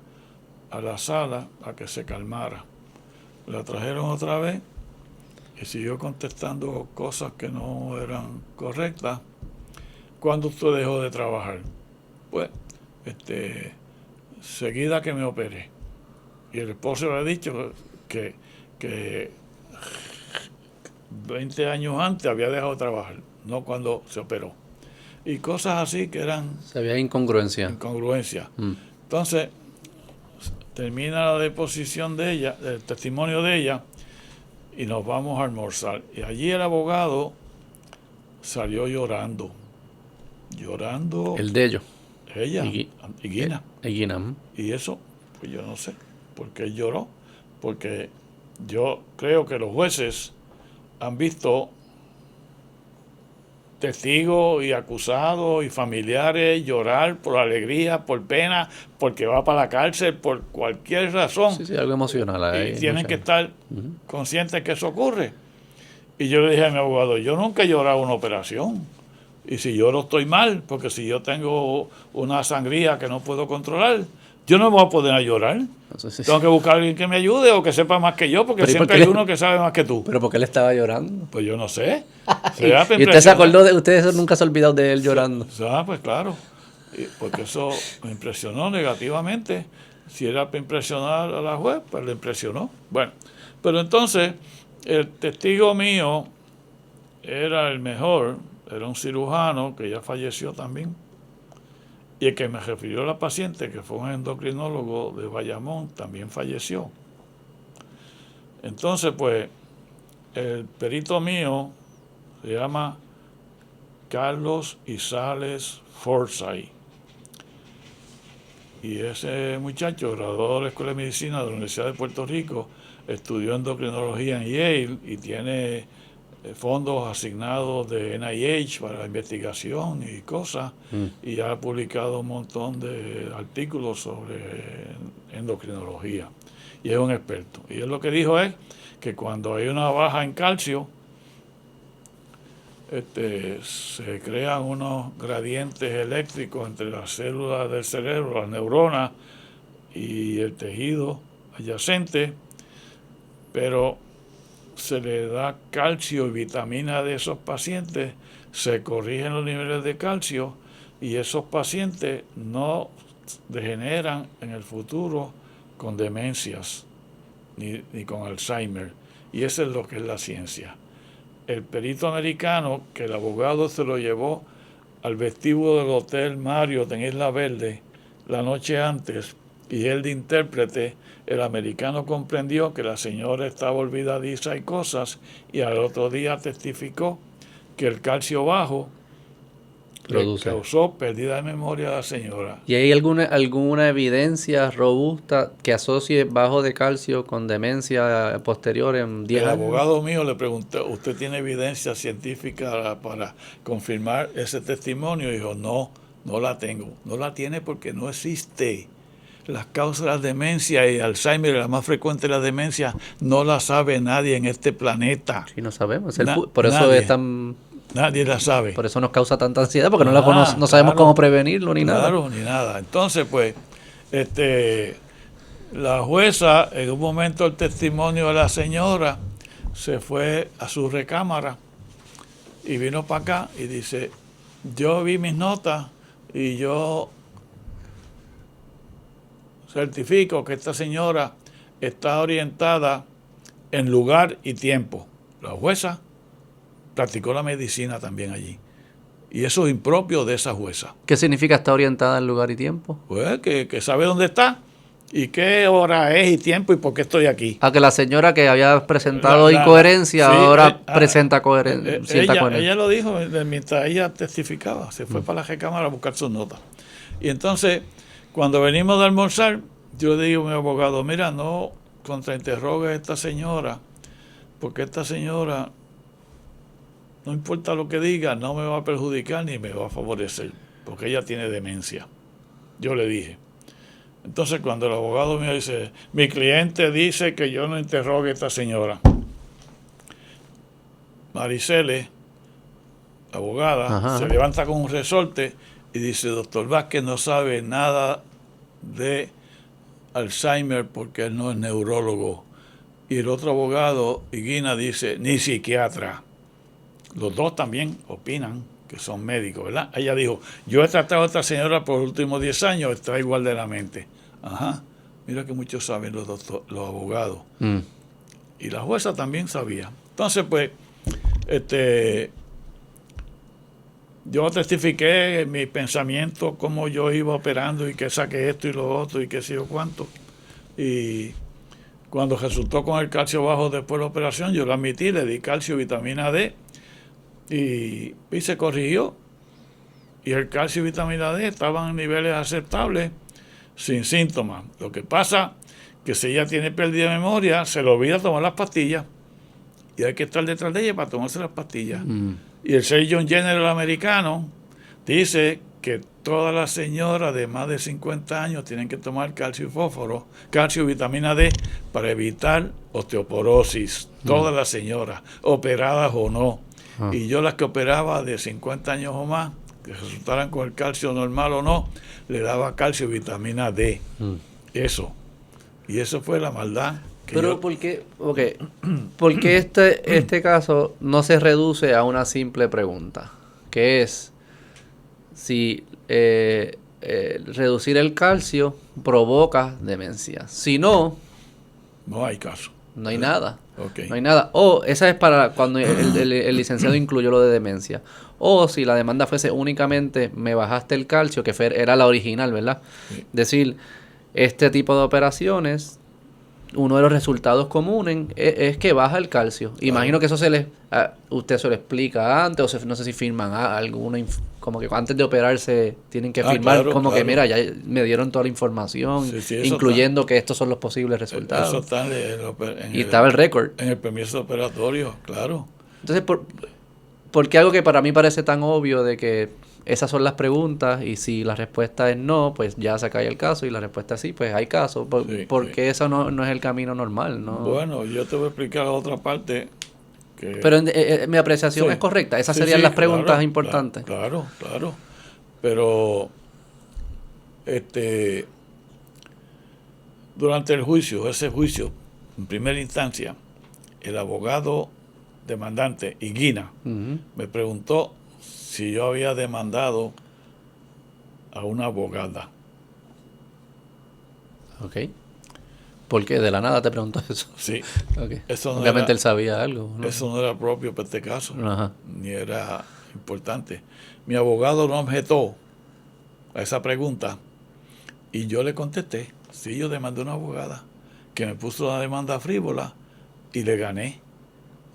a la sala a que se calmara. La trajeron otra vez y siguió contestando cosas que no eran correctas. ¿Cuándo usted dejó de trabajar? Pues, seguida que me operé. Y el esposo le ha dicho que 20 años antes había dejado de trabajar, no cuando se operó. Y cosas así que eran... Había incongruencia. Entonces, termina la deposición de ella, el testimonio de ella, y nos vamos a almorzar. Y allí el abogado salió llorando. El de ellos. Ella, Higuina. Higuina. Y eso, pues yo no sé por qué lloró. Porque yo creo que los jueces han visto testigos y acusados y familiares llorar por alegría, por pena, porque va para la cárcel, por cualquier razón. Sí, algo emocional ahí. Y tienen que estar conscientes que eso ocurre. Y yo le dije a mi abogado: yo nunca he llorado una operación. Y si lloro estoy mal, porque si yo tengo una sangría que no puedo controlar, yo no me voy a poder a llorar. Sí. Tengo que buscar a alguien que me ayude o que sepa más que yo, porque siempre hay uno que sabe más que tú. ¿Pero por qué él estaba llorando? Pues yo no sé. ¿Y usted se acordó usted nunca se ha olvidado de él llorando? Pues claro, porque eso me impresionó negativamente. Si era para impresionar a la juez, pues le impresionó. Bueno, pero entonces el testigo mío era el mejor, era un cirujano que ya falleció también. Y el que me refirió a la paciente, que fue un endocrinólogo de Bayamón, también falleció. Entonces, pues, el perito mío se llama Carlos Isales Forsyth. Y ese muchacho, graduado de la Escuela de Medicina de la Universidad de Puerto Rico, estudió endocrinología en Yale y tiene fondos asignados de NIH para investigación y cosas, y ha publicado un montón de artículos sobre endocrinología, y es un experto. Y él lo que dijo es que cuando hay una baja en calcio, se crean unos gradientes eléctricos entre las células del cerebro, las neuronas y el tejido adyacente, pero se le da calcio y vitamina D a esos pacientes, se corrigen los niveles de calcio y esos pacientes no degeneran en el futuro con demencias ni con Alzheimer. Y eso es lo que es la ciencia. El perito americano, que el abogado se lo llevó al vestíbulo del Hotel Marriott en Isla Verde la noche antes, y él de intérprete, el americano comprendió que la señora estaba olvidadiza y cosas, y al otro día testificó que el calcio bajo le causó pérdida de memoria a la señora. ¿Y hay alguna evidencia robusta que asocie bajo de calcio con demencia posterior en 10 años? El abogado mío le preguntó, ¿usted tiene evidencia científica para confirmar ese testimonio? Y dijo, no la tengo. No la tiene porque no existe. Las causas de la demencia y Alzheimer, la más frecuente de la demencia, no la sabe nadie en este planeta. Sí, no sabemos. Por eso es tan... Nadie la sabe. Por eso nos causa tanta ansiedad, porque no sabemos cómo prevenirlo ni nada. Claro, ni nada. Entonces, pues, la jueza, en un momento el testimonio de la señora, se fue a su recámara y vino para acá y dice, yo vi mis notas y yo certifico que esta señora está orientada en lugar y tiempo. La jueza practicó la medicina también allí. Y eso es impropio de esa jueza. ¿Qué significa estar orientada en lugar y tiempo? Pues que sabe dónde está y qué hora es y tiempo y por qué estoy aquí. A que la señora que había presentado incoherencia ahora presenta coherencia. Ella lo dijo mientras ella testificaba. Se fue para la recámara a buscar sus notas. Y entonces, cuando venimos de almorzar, yo le digo a mi abogado, mira, no contrainterrogue a esta señora, porque esta señora, no importa lo que diga, no me va a perjudicar ni me va a favorecer, porque ella tiene demencia. Yo le dije. Entonces, cuando el abogado mío dice, mi cliente dice que yo no interrogue a esta señora, Maricele, abogada, se levanta con un resorte y dice, doctor Vázquez no sabe nada de Alzheimer porque él no es neurólogo. Y el otro abogado, Higuina, dice, ni psiquiatra. Los dos también opinan que son médicos, ¿verdad? Ella dijo, yo he tratado a esta señora por los últimos 10 años, está igual de la mente. Ajá, mira que muchos saben los abogados. Y la jueza también sabía. Entonces, pues, yo testifiqué mi pensamiento, cómo yo iba operando y que saqué esto y lo otro y qué sé yo cuánto. Y cuando resultó con el calcio bajo después de la operación, yo lo admití, le di calcio y vitamina D y se corrigió. Y el calcio y vitamina D estaban en niveles aceptables, sin síntomas. Lo que pasa que si ella tiene pérdida de memoria, se le olvida tomar las pastillas. Y hay que estar detrás de ella para tomarse las pastillas. Y el Surgeon General americano dice que todas las señoras de más de 50 años tienen que tomar calcio y fósforo, calcio y vitamina D para evitar osteoporosis. Todas las señoras, operadas o no. Y yo las que operaba de 50 años o más, que resultaran con el calcio normal o no, le daba calcio y vitamina D. Eso. Y eso fue la maldad. Pero ¿por qué este caso no se reduce a una simple pregunta? Que es si reducir el calcio provoca demencia. Si no... No hay caso. No hay nada. Okay. No hay nada. O esa es para cuando el licenciado incluyó lo de demencia. O si la demanda fuese únicamente me bajaste el calcio, que era la original, ¿verdad? Sí. Decir, este tipo de operaciones, uno de los resultados comunes es que baja el calcio. Imagino que eso usted se lo explica antes, o no sé si firman alguna, como que antes de operarse tienen que firmar, que mira, ya me dieron toda la información, incluyendo que estos son los posibles resultados. Eso está y estaba el récord. En el permiso operatorio, claro. Entonces, ¿por qué algo que para mí parece tan obvio de que esas son las preguntas y si la respuesta es no, pues ya se cae el caso y la respuesta es sí, pues hay caso? Porque eso no es el camino normal, ¿no? Bueno, yo te voy a explicar la otra parte. Pero mi apreciación es correcta. Esas serían las preguntas importantes. Claro. Pero durante el juicio, ese juicio, en primera instancia, el abogado demandante, Higuina, me preguntó si yo había demandado a una abogada. Ok. ¿Por qué? De la nada te preguntó eso. Sí. Okay. Eso no Obviamente era, él sabía algo, ¿no? Eso no era propio para este caso, Ajá. ni era importante. Mi abogado no objetó a esa pregunta y yo le contesté, sí, yo demandé a una abogada que me puso una demanda frívola y le gané.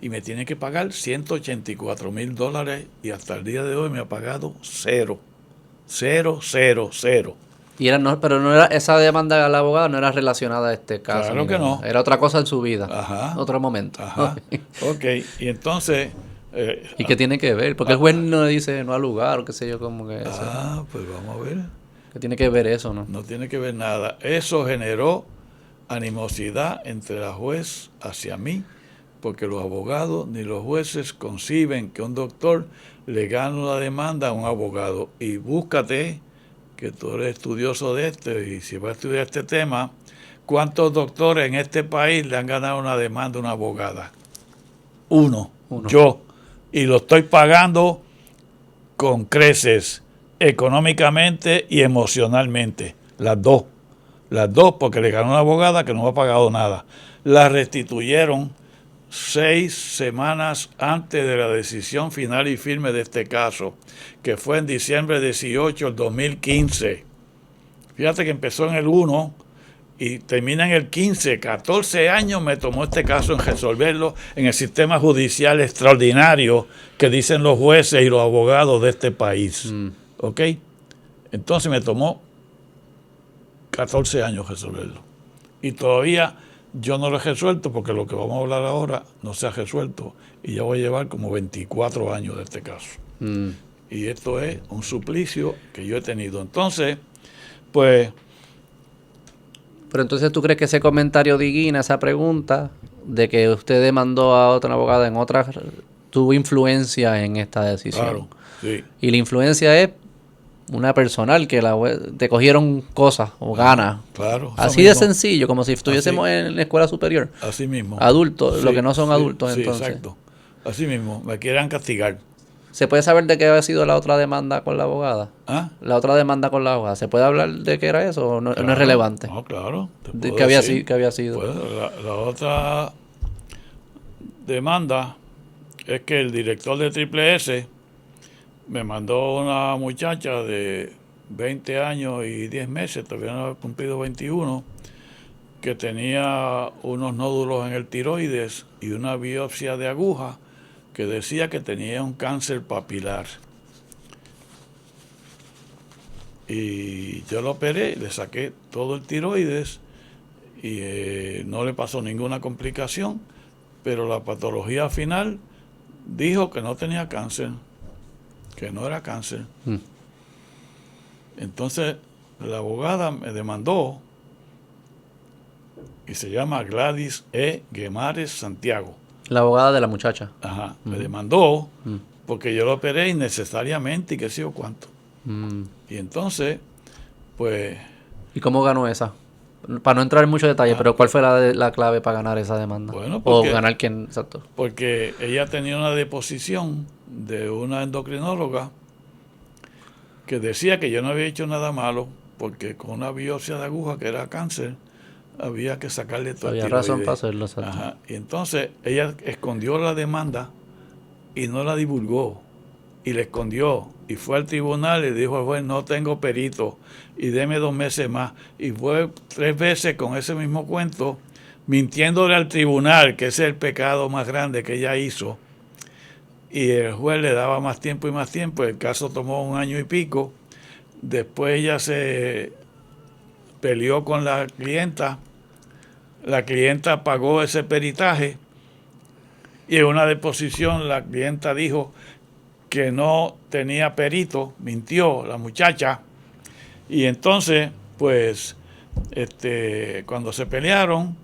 Y me tiene que pagar $184,000 y hasta el día de hoy me ha pagado cero. Y pero no era esa demanda a la abogada no era relacionada a este caso. Claro que no. Era otra cosa en su vida. Ajá. Otro momento. Ajá. Ok. Y entonces... ¿Y qué tiene que ver? Porque el juez no dice no al lugar o qué sé yo, como que... pues vamos a ver. ¿Qué tiene que ver eso, no? No tiene que ver nada. Eso generó animosidad entre la juez hacia mí, porque los abogados ni los jueces conciben que un doctor le gane una demanda a un abogado. Y búscate, que tú eres estudioso de y si vas a estudiar este tema, ¿cuántos doctores en este país le han ganado una demanda a una abogada? Uno. Yo. Y lo estoy pagando con creces, económicamente y emocionalmente. Las dos, porque le ganó una abogada que no ha pagado nada. La restituyeron 6 semanas antes de la decisión final y firme de este caso, que fue en diciembre 18 del 2015. Fíjate que empezó en el 1 y termina en el 15. 14 años me tomó este caso en resolverlo en el sistema judicial extraordinario que dicen los jueces y los abogados de este país. ¿Ok? Entonces me tomó 14 años resolverlo. Y todavía yo no lo he resuelto porque lo que vamos a hablar ahora no se ha resuelto. Y ya voy a llevar como 24 años de este caso. Y esto es un suplicio que yo he tenido. Entonces, pues... Pero entonces tú crees que ese comentario de Higuina, esa pregunta, de que usted demandó a otra abogada en otra, tuvo influencia en esta decisión. Claro, sí. Y la influencia es una personal, que te cogieron cosas o ganas. Claro. Así de sencillo, como si estuviésemos en la escuela superior. Así mismo. Adultos, sí, lo que no son adultos entonces. Exacto. Así mismo, me quieran castigar. ¿Se puede saber de qué había sido la otra demanda con la abogada? ¿Ah? La otra demanda con la abogada. ¿Se puede hablar de qué era eso o no, claro, no es relevante? No, claro. ¿Qué había sido? Pues, la otra demanda es que el director de Triple S me mandó una muchacha de 20 años y 10 meses, todavía no había cumplido 21, que tenía unos nódulos en el tiroides y una biopsia de aguja que decía que tenía un cáncer papilar. Y yo lo operé, le saqué todo el tiroides y no le pasó ninguna complicación, pero la patología final dijo que no tenía cáncer, que no era cáncer. Entonces la abogada me demandó y se llama Gladys E. Guimares Santiago. La abogada de la muchacha. Ajá, me demandó porque yo lo operé innecesariamente y qué sé yo cuánto. Y entonces, pues... ¿Y cómo ganó esa? Para no entrar en mucho detalle, pero ¿cuál fue la clave para ganar esa demanda? Bueno, porque, o ganar quién, exacto. Porque ella tenía una deposición de una endocrinóloga que decía que yo no había hecho nada malo porque con una biopsia de aguja que era cáncer había que sacarle todo el tiroides. Había razón para hacerlo, exacto. Ajá. Y entonces ella escondió la demanda y no la divulgó y la escondió y fue al tribunal y dijo al juez no tengo perito y deme 2 meses más y fue 3 veces con ese mismo cuento mintiéndole al tribunal, que ese es el pecado más grande que ella hizo, y el juez le daba más tiempo y más tiempo. El caso tomó 1 año y pico. Después ella se peleó con la clienta pagó ese peritaje y en una deposición la clienta dijo que no tenía perito, mintió la muchacha, y entonces, pues, cuando se pelearon,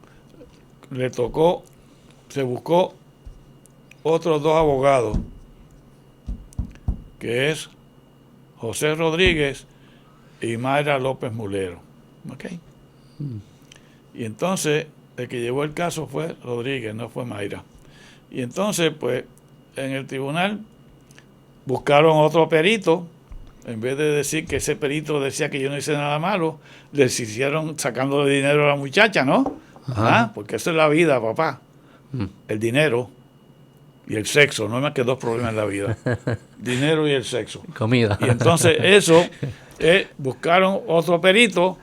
se buscó otros dos abogados, que es José Rodríguez y Mayra López Mulero. ¿Okay? Y entonces, el que llevó el caso fue Rodríguez, no fue Mayra. Y entonces, pues, en el tribunal buscaron otro perito. En vez de decir que ese perito decía que yo no hice nada malo, les hicieron sacándole dinero a la muchacha, ¿no? Ajá. Porque eso es la vida, papá. El dinero y el sexo, no hay más que dos problemas en la vida. Dinero y el sexo. Comida. Y entonces eso, buscaron otro perito,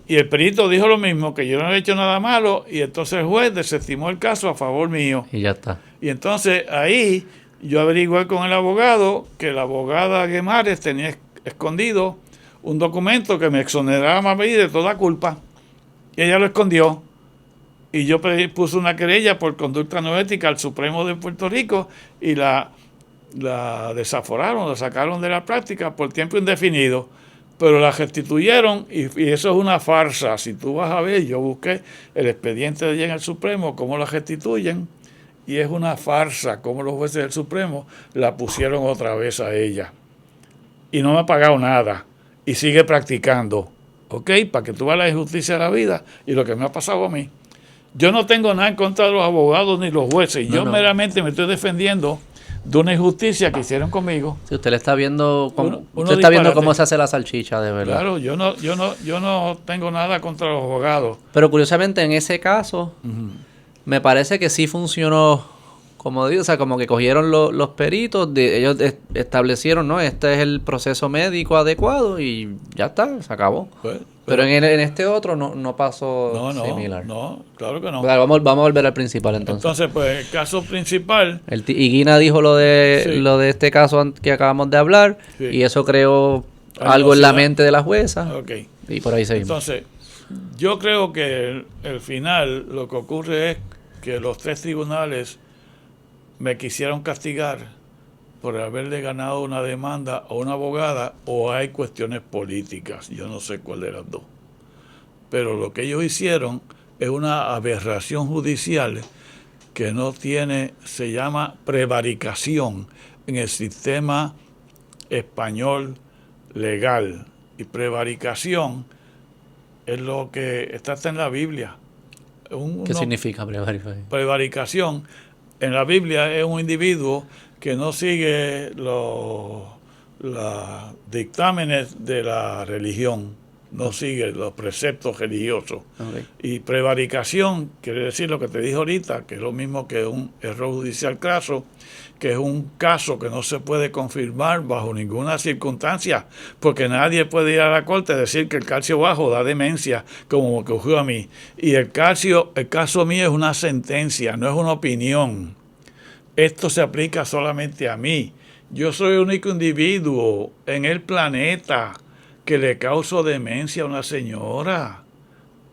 y el perito dijo lo mismo, que yo no había hecho nada malo, y entonces el juez desestimó el caso a favor mío. Y ya está. Y entonces ahí yo averigué con el abogado que la abogada Guimares tenía escondido un documento que me exoneraba a mí de toda culpa, y ella lo escondió. Y yo puse una querella por conducta no ética al Supremo de Puerto Rico, y la desaforaron, la sacaron de la práctica por tiempo indefinido, pero la restituyeron, y eso es una farsa. Si tú vas a ver, yo busqué el expediente de allá en el Supremo, cómo la restituyen, y es una farsa cómo los jueces del Supremo la pusieron otra vez a ella. Y no me ha pagado nada, y sigue practicando, ¿ok? Para que tú veas la injusticia de la vida y lo que me ha pasado a mí. Yo no tengo nada en contra de los abogados ni los jueces. Yo meramente me estoy defendiendo de una injusticia que hicieron conmigo. Si usted le está viendo usted está viendo cómo se hace la salchicha, de verdad. Claro, yo no tengo nada contra los abogados. Pero curiosamente en ese caso, me parece que sí funcionó, como digo, o sea, como que cogieron los peritos, ellos establecieron, ¿no? Este es el proceso médico adecuado y ya está, se acabó. Pero en este otro no pasó similar. No, claro que no. Vamos a volver al principal entonces. Entonces, pues el caso principal... Higuina dijo lo de este caso que acabamos de hablar, y eso creó algo en la mente de la jueza. Okay. Y por ahí seguimos. Entonces, yo creo que el final, lo que ocurre es que los tres tribunales me quisieron castigar por haberle ganado una demanda a una abogada, o hay cuestiones políticas, yo no sé cuál de las dos. Pero lo que ellos hicieron es una aberración judicial que no tiene, se llama prevaricación en el sistema español legal. Y prevaricación es lo que está en la Biblia. ¿Qué significa prevaricación? Prevaricación en la Biblia es un individuo que no sigue los dictámenes de la religión, no sigue los preceptos religiosos. Okay. Y prevaricación quiere decir lo que te dije ahorita, que es lo mismo que un error judicial craso, que es un caso que no se puede confirmar bajo ninguna circunstancia, porque nadie puede ir a la corte a decir que el calcio bajo da demencia, como me ocurrió a mí. Y el caso mío es una sentencia, no es una opinión. Esto se aplica solamente a mí. Yo soy el único individuo en el planeta que le causo demencia a una señora.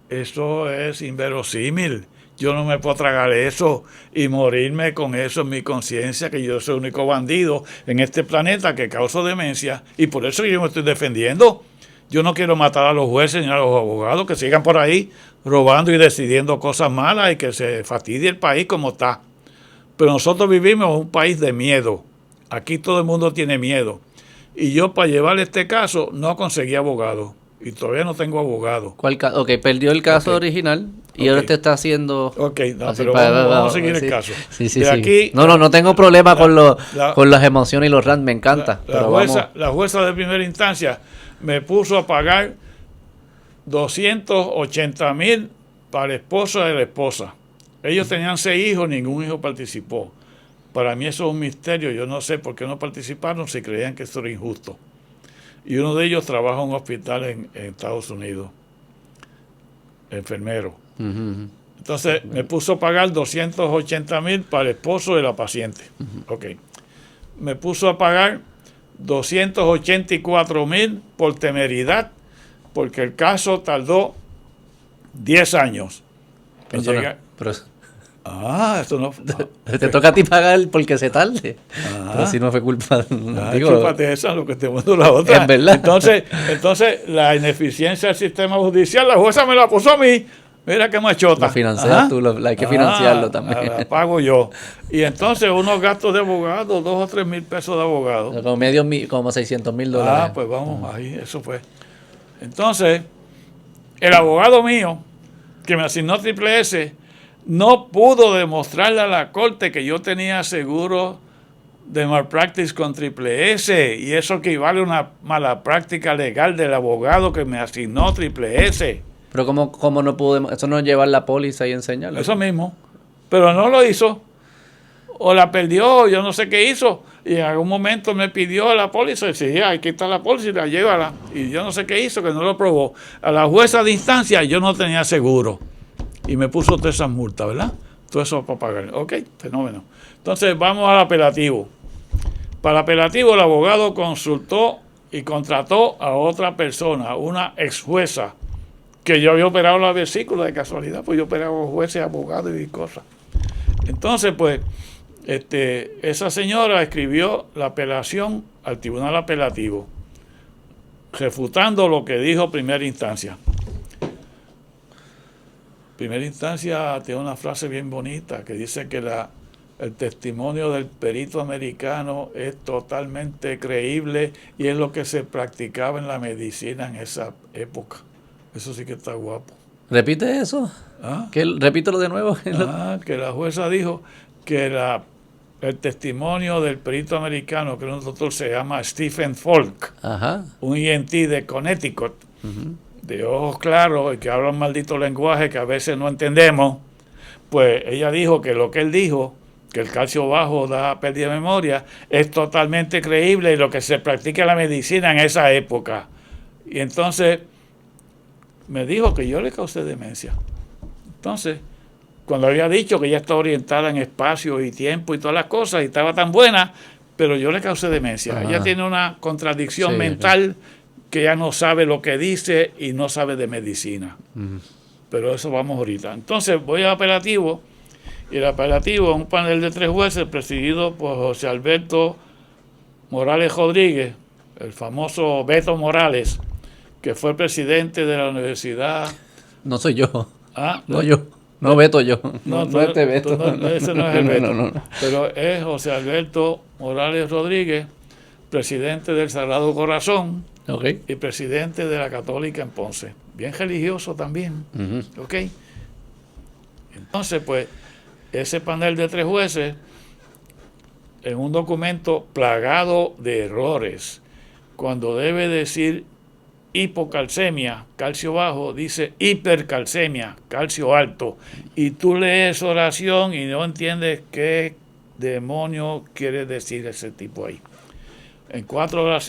Eso es inverosímil. Yo no me puedo tragar eso y morirme con eso en mi conciencia, que yo soy el único bandido en este planeta que causo demencia, y por eso yo me estoy defendiendo. Yo no quiero matar a los jueces ni a los abogados que sigan por ahí robando y decidiendo cosas malas y que se fastidie el país como está. Pero nosotros vivimos en un país de miedo. Aquí todo el mundo tiene miedo. Y yo, para llevar este caso, no conseguí abogado. Y todavía no tengo abogado. ¿Cuál caso? Ok, perdió el caso original y ahora te está haciendo... Ok, no, pero vamos a seguir el caso. Sí. Aquí, no tengo problema con las emociones y los rants, me encanta. La jueza de primera instancia me puso a pagar $280,000 para el esposo de la esposa. Ellos tenían 6 hijos, ningún hijo participó. Para mí eso es un misterio, yo no sé por qué no participaron si creían que esto era injusto. Y uno de ellos trabaja en un hospital en Estados Unidos, enfermero. Entonces me puso a pagar $280,000 para el esposo de la paciente. Ok. Me puso a pagar $284,000 por temeridad, porque el caso tardó 10 años. Eso no. Te toca a ti pagar porque se tarde. Pero si no fue culpa. Chúpate esa, lo que te mando la otra. Es verdad. Entonces, la ineficiencia del sistema judicial, la jueza me la puso a mí. Mira qué machota. Lo financias tú, hay que financiarlo también. La pago yo. Y entonces unos gastos de abogado, 2 o 3 mil pesos de abogado. Como $600,000. Pues vamos, ahí, eso fue. Entonces, el abogado mío, que me asignó Triple S, no pudo demostrarle a la corte que yo tenía seguro de malpractice con Triple S, y eso equivale a una mala práctica legal del abogado que me asignó Triple S. Pero ¿cómo no pudo? Eso no es llevar la póliza y enseñarla. Eso mismo. Pero no lo hizo. O la perdió, yo no sé qué hizo. Y en algún momento me pidió la póliza. Y decía, aquí está la póliza y la llévala. Y yo no sé qué hizo, que no lo probó. A la jueza de instancia yo no tenía seguro. Y me puso todas esas multas, ¿verdad? Todo eso para pagar. Ok, fenómeno. Entonces vamos al apelativo. Para el apelativo el abogado consultó y contrató a otra persona, una ex jueza, que yo había operado la vesícula de casualidad, pues yo operaba jueces, abogados y cosas. Entonces, pues, esa señora escribió la apelación al tribunal apelativo, refutando lo que dijo primera instancia. Primera instancia tiene una frase bien bonita que dice que el testimonio del perito americano es totalmente creíble y es lo que se practicaba en la medicina en esa época. Eso sí que está guapo. ¿Repite eso? Repítelo de nuevo. Que la jueza dijo que el testimonio del perito americano, que un doctor se llama Stephen Falk, un ENT de Connecticut, de ojos claros y que habla un maldito lenguaje que a veces no entendemos, pues ella dijo que lo que él dijo, que el calcio bajo da pérdida de memoria, es totalmente creíble y lo que se practica en la medicina en esa época. Y entonces me dijo que yo le causé demencia. Entonces, cuando había dicho que ella está orientada en espacio y tiempo y todas las cosas y estaba tan buena, pero yo le causé demencia. Ella tiene una contradicción mental que ya no sabe lo que dice y no sabe de medicina. Pero eso vamos ahorita. Entonces voy al apelativo, y el apelativo es un panel de 3 jueces presidido por José Alberto Morales Rodríguez, el famoso Beto Morales, que fue presidente de la universidad. No soy yo. No yo. No Beto yo. No este Beto. Ese no es el Beto. No. Pero es José Alberto Morales Rodríguez, presidente del Sagrado Corazón y presidente de la Católica en Ponce. Bien religioso también. Entonces, pues, ese panel de 3 jueces, en un documento plagado de errores, cuando debe decir hipocalcemia, calcio bajo, dice hipercalcemia, calcio alto, y tú lees oración y no entiendes qué demonio quiere decir ese tipo ahí. En 4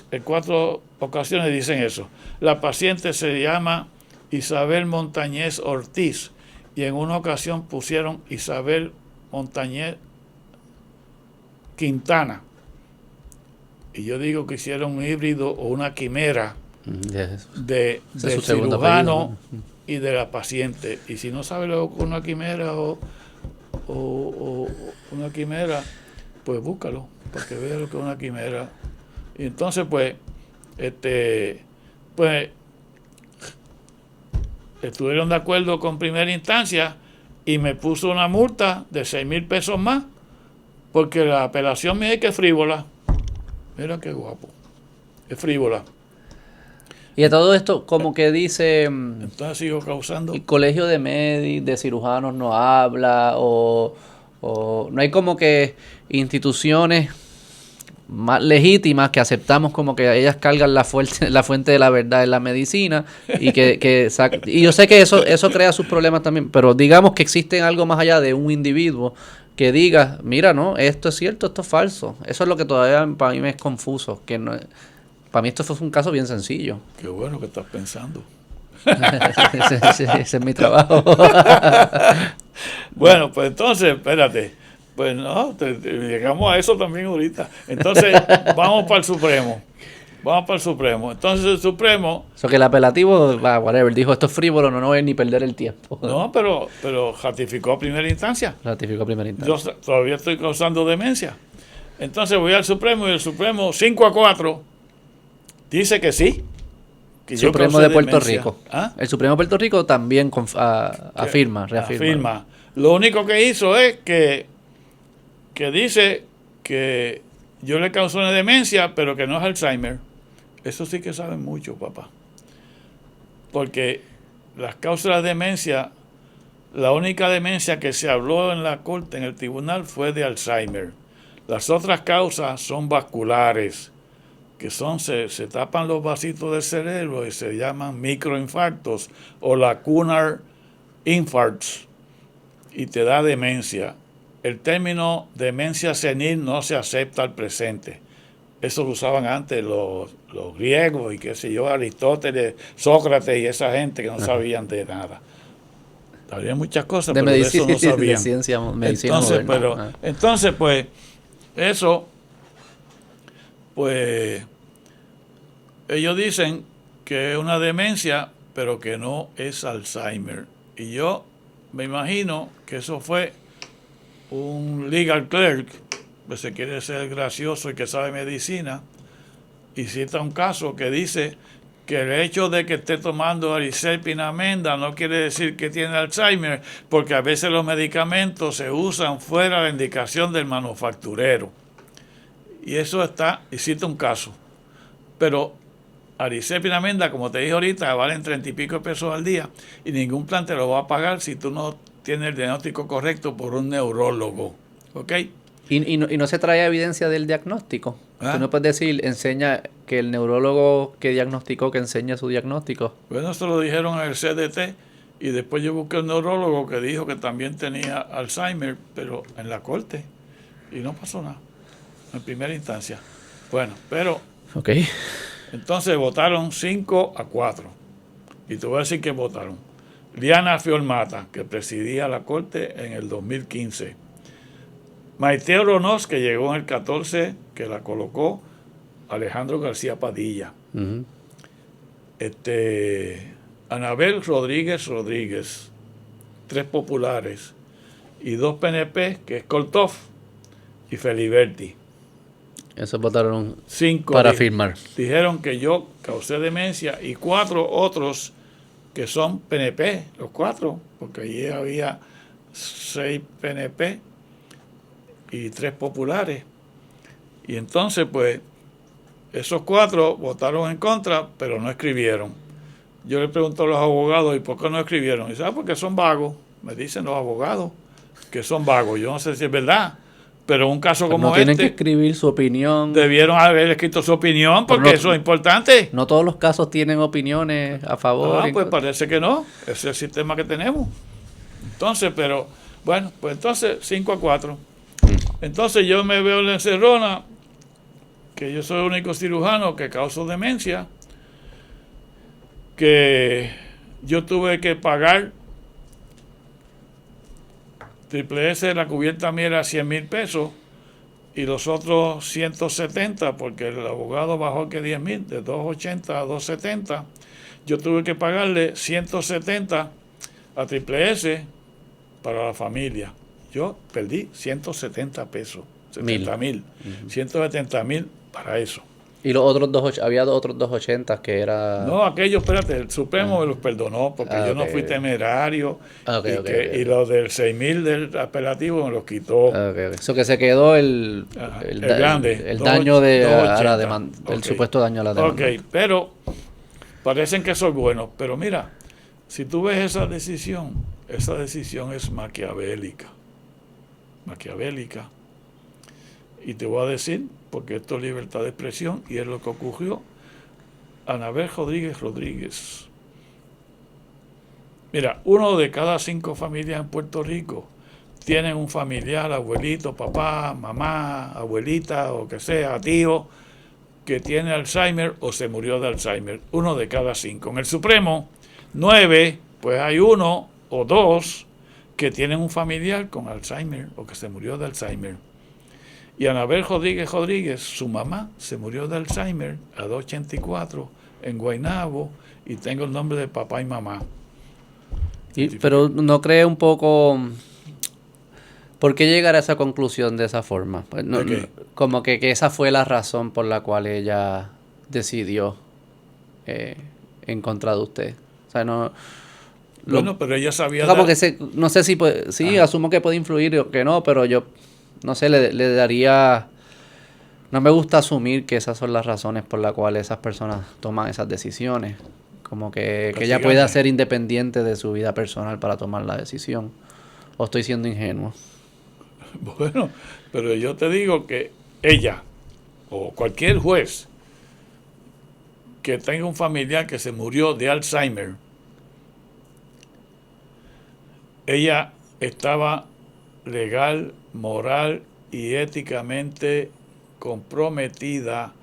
ocasiones dicen eso. La paciente se llama Isabel Montañez Ortiz y en una ocasión pusieron Isabel Montañez Quintana. Y yo digo que hicieron un híbrido o una quimera del cirujano y de la paciente. Y si no sabe lo que es una quimera o una quimera, pues búscalo para que vea lo que es una quimera. Y entonces pues estuvieron de acuerdo con primera instancia y me puso una multa de 6,000 pesos más porque la apelación mía es que es frívola. Mira qué guapo, es frívola. Y a todo esto, como que dice, entonces sigo causando. El colegio de cirujanos no habla, o no hay como que instituciones más legítimas que aceptamos como que ellas cargan la fuente de la verdad en la medicina y y yo sé que eso crea sus problemas también, pero digamos que existe algo más allá de un individuo que diga, mira, no, esto es cierto, esto es falso. Eso es lo que todavía para mí me es confuso, que no, para mí esto fue un caso bien sencillo. Qué bueno que estás pensando. ese es mi trabajo. Bueno, pues entonces, espérate. Pues no, llegamos a eso también ahorita. Entonces, vamos para el Supremo. Vamos para el Supremo. Entonces el Supremo... Eso que el apelativo, whatever, dijo esto es frívolo, no voy ni perder el tiempo. No, pero ratificó a primera instancia. Ratificó a primera instancia. Yo todavía estoy causando demencia. Entonces voy al Supremo y el Supremo 5-4 dice que sí. Que Supremo de Puerto demencia. Rico. ¿Ah? El Supremo de Puerto Rico también reafirma. Afirma. Lo único que hizo es que dice que yo le causé una demencia, pero que no es Alzheimer. Eso sí que saben mucho, papá. Porque las causas de demencia, la única demencia que se habló en la corte, en el tribunal, fue de Alzheimer. Las otras causas son vasculares, que son, se tapan los vasitos del cerebro y se llaman microinfartos o lacunar infarcts y te da demencia. El término demencia senil no se acepta al presente. Eso lo usaban antes los griegos y qué sé yo, Aristóteles, Sócrates y esa gente que no sabían de nada. Había muchas cosas, pero medicina, de eso no sabían. De ciencia, medicina entonces, moderna. Entonces, pues, eso, pues, ellos dicen que es una demencia, pero que no es Alzheimer. Y yo me imagino que eso fue un legal clerk, que se quiere ser gracioso y que sabe medicina, y cita un caso que dice que el hecho de que esté tomando Ariselpinamenda no quiere decir que tiene Alzheimer, porque a veces los medicamentos se usan fuera de la indicación del manufacturero. Y eso está, y cita un caso. Pero Ariselpinamenda, como te dije ahorita, valen 30 y pico de pesos al día, y ningún plan te lo va a pagar si tú no tienes el diagnóstico correcto por un neurólogo. ¿Ok? Y no se trae evidencia del diagnóstico. ¿Ah? Tú no puedes decir, enseña que el neurólogo que diagnosticó, que enseña su diagnóstico. Bueno, eso lo dijeron en el CDT y después yo busqué un neurólogo que dijo que también tenía Alzheimer, pero en la corte, y no pasó nada, en primera instancia. Bueno, pero Ok. entonces votaron 5-4. Y te voy a decir que votaron. Liana Fiormata, que presidía la corte en el 2015. Maite Oronoz, que llegó en el 14, que la colocó Alejandro García Padilla. Uh-huh. Anabel Rodríguez, 3 populares, y 2 PNP, que es Koltov y Feliberti. Esos votaron 5 para firmar. Dijeron que yo causé demencia y 4 otros que son PNP, los 4, porque allí había 6 PNP y 3 populares. Y entonces, pues, esos 4 votaron en contra, pero no escribieron. Yo le pregunto a los abogados, ¿y por qué no escribieron? Y dice, porque son vagos. Me dicen los abogados que son vagos. Yo no sé si es verdad, pero un caso como no tienen que escribir su opinión. Debieron haber escrito su opinión, porque eso es importante. No todos los casos tienen opiniones a favor. Pues parece que no. Ese es el sistema que tenemos. Entonces, pero, bueno, pues entonces 5-4. Entonces yo me veo en la encerrona, que yo soy el único cirujano que causo demencia, que yo tuve que pagar Triple S, la cubierta mía era 100,000 pesos y los otros 170, porque el abogado bajó que 10,000, de 280 a 270. Yo tuve que pagarle 170 a Triple S para la familia. Yo perdí 170 pesos, 70,000, 170,000 para eso. Y los otros había otros 280 que era... No, aquellos, espérate, el Supremo me los perdonó porque yo no fui temerario y los del 6,000 del apelativo me los quitó. Eso que se quedó el grande, el daño de a la demanda, el supuesto daño a la demanda. Ok, pero parecen que soy bueno, pero mira, si tú ves esa decisión es maquiavélica. Y te voy a decir, porque esto es libertad de expresión y es lo que ocurrió. Anabel Rodríguez. Mira, 1 de cada 5 familias en Puerto Rico tienen un familiar, abuelito, papá, mamá, abuelita o que sea, tío, que tiene Alzheimer o se murió de Alzheimer. 1 de cada 5. En el Supremo, 9, pues hay 1 o 2 que tienen un familiar con Alzheimer o que se murió de Alzheimer. Y Anabel Rodríguez, su mamá, se murió de Alzheimer a 284 en Guaynabo, y tengo el nombre de papá y mamá. Pero ¿no cree un poco por qué llegar a esa conclusión de esa forma? Pues como que esa fue la razón por la cual ella decidió en contra de usted. O sea, no... Bueno, pero ella sabía... Como que no sé si puede... Sí, asumo que puede influir o que no, pero yo, no sé, le daría... No me gusta asumir que esas son las razones por las cuales esas personas toman esas decisiones. Como que ella pueda ser independiente de su vida personal para tomar la decisión. ¿O estoy siendo ingenuo? Bueno, pero yo te digo que ella o cualquier juez que tenga un familiar que se murió de Alzheimer, ella estaba legal, moral y éticamente comprometida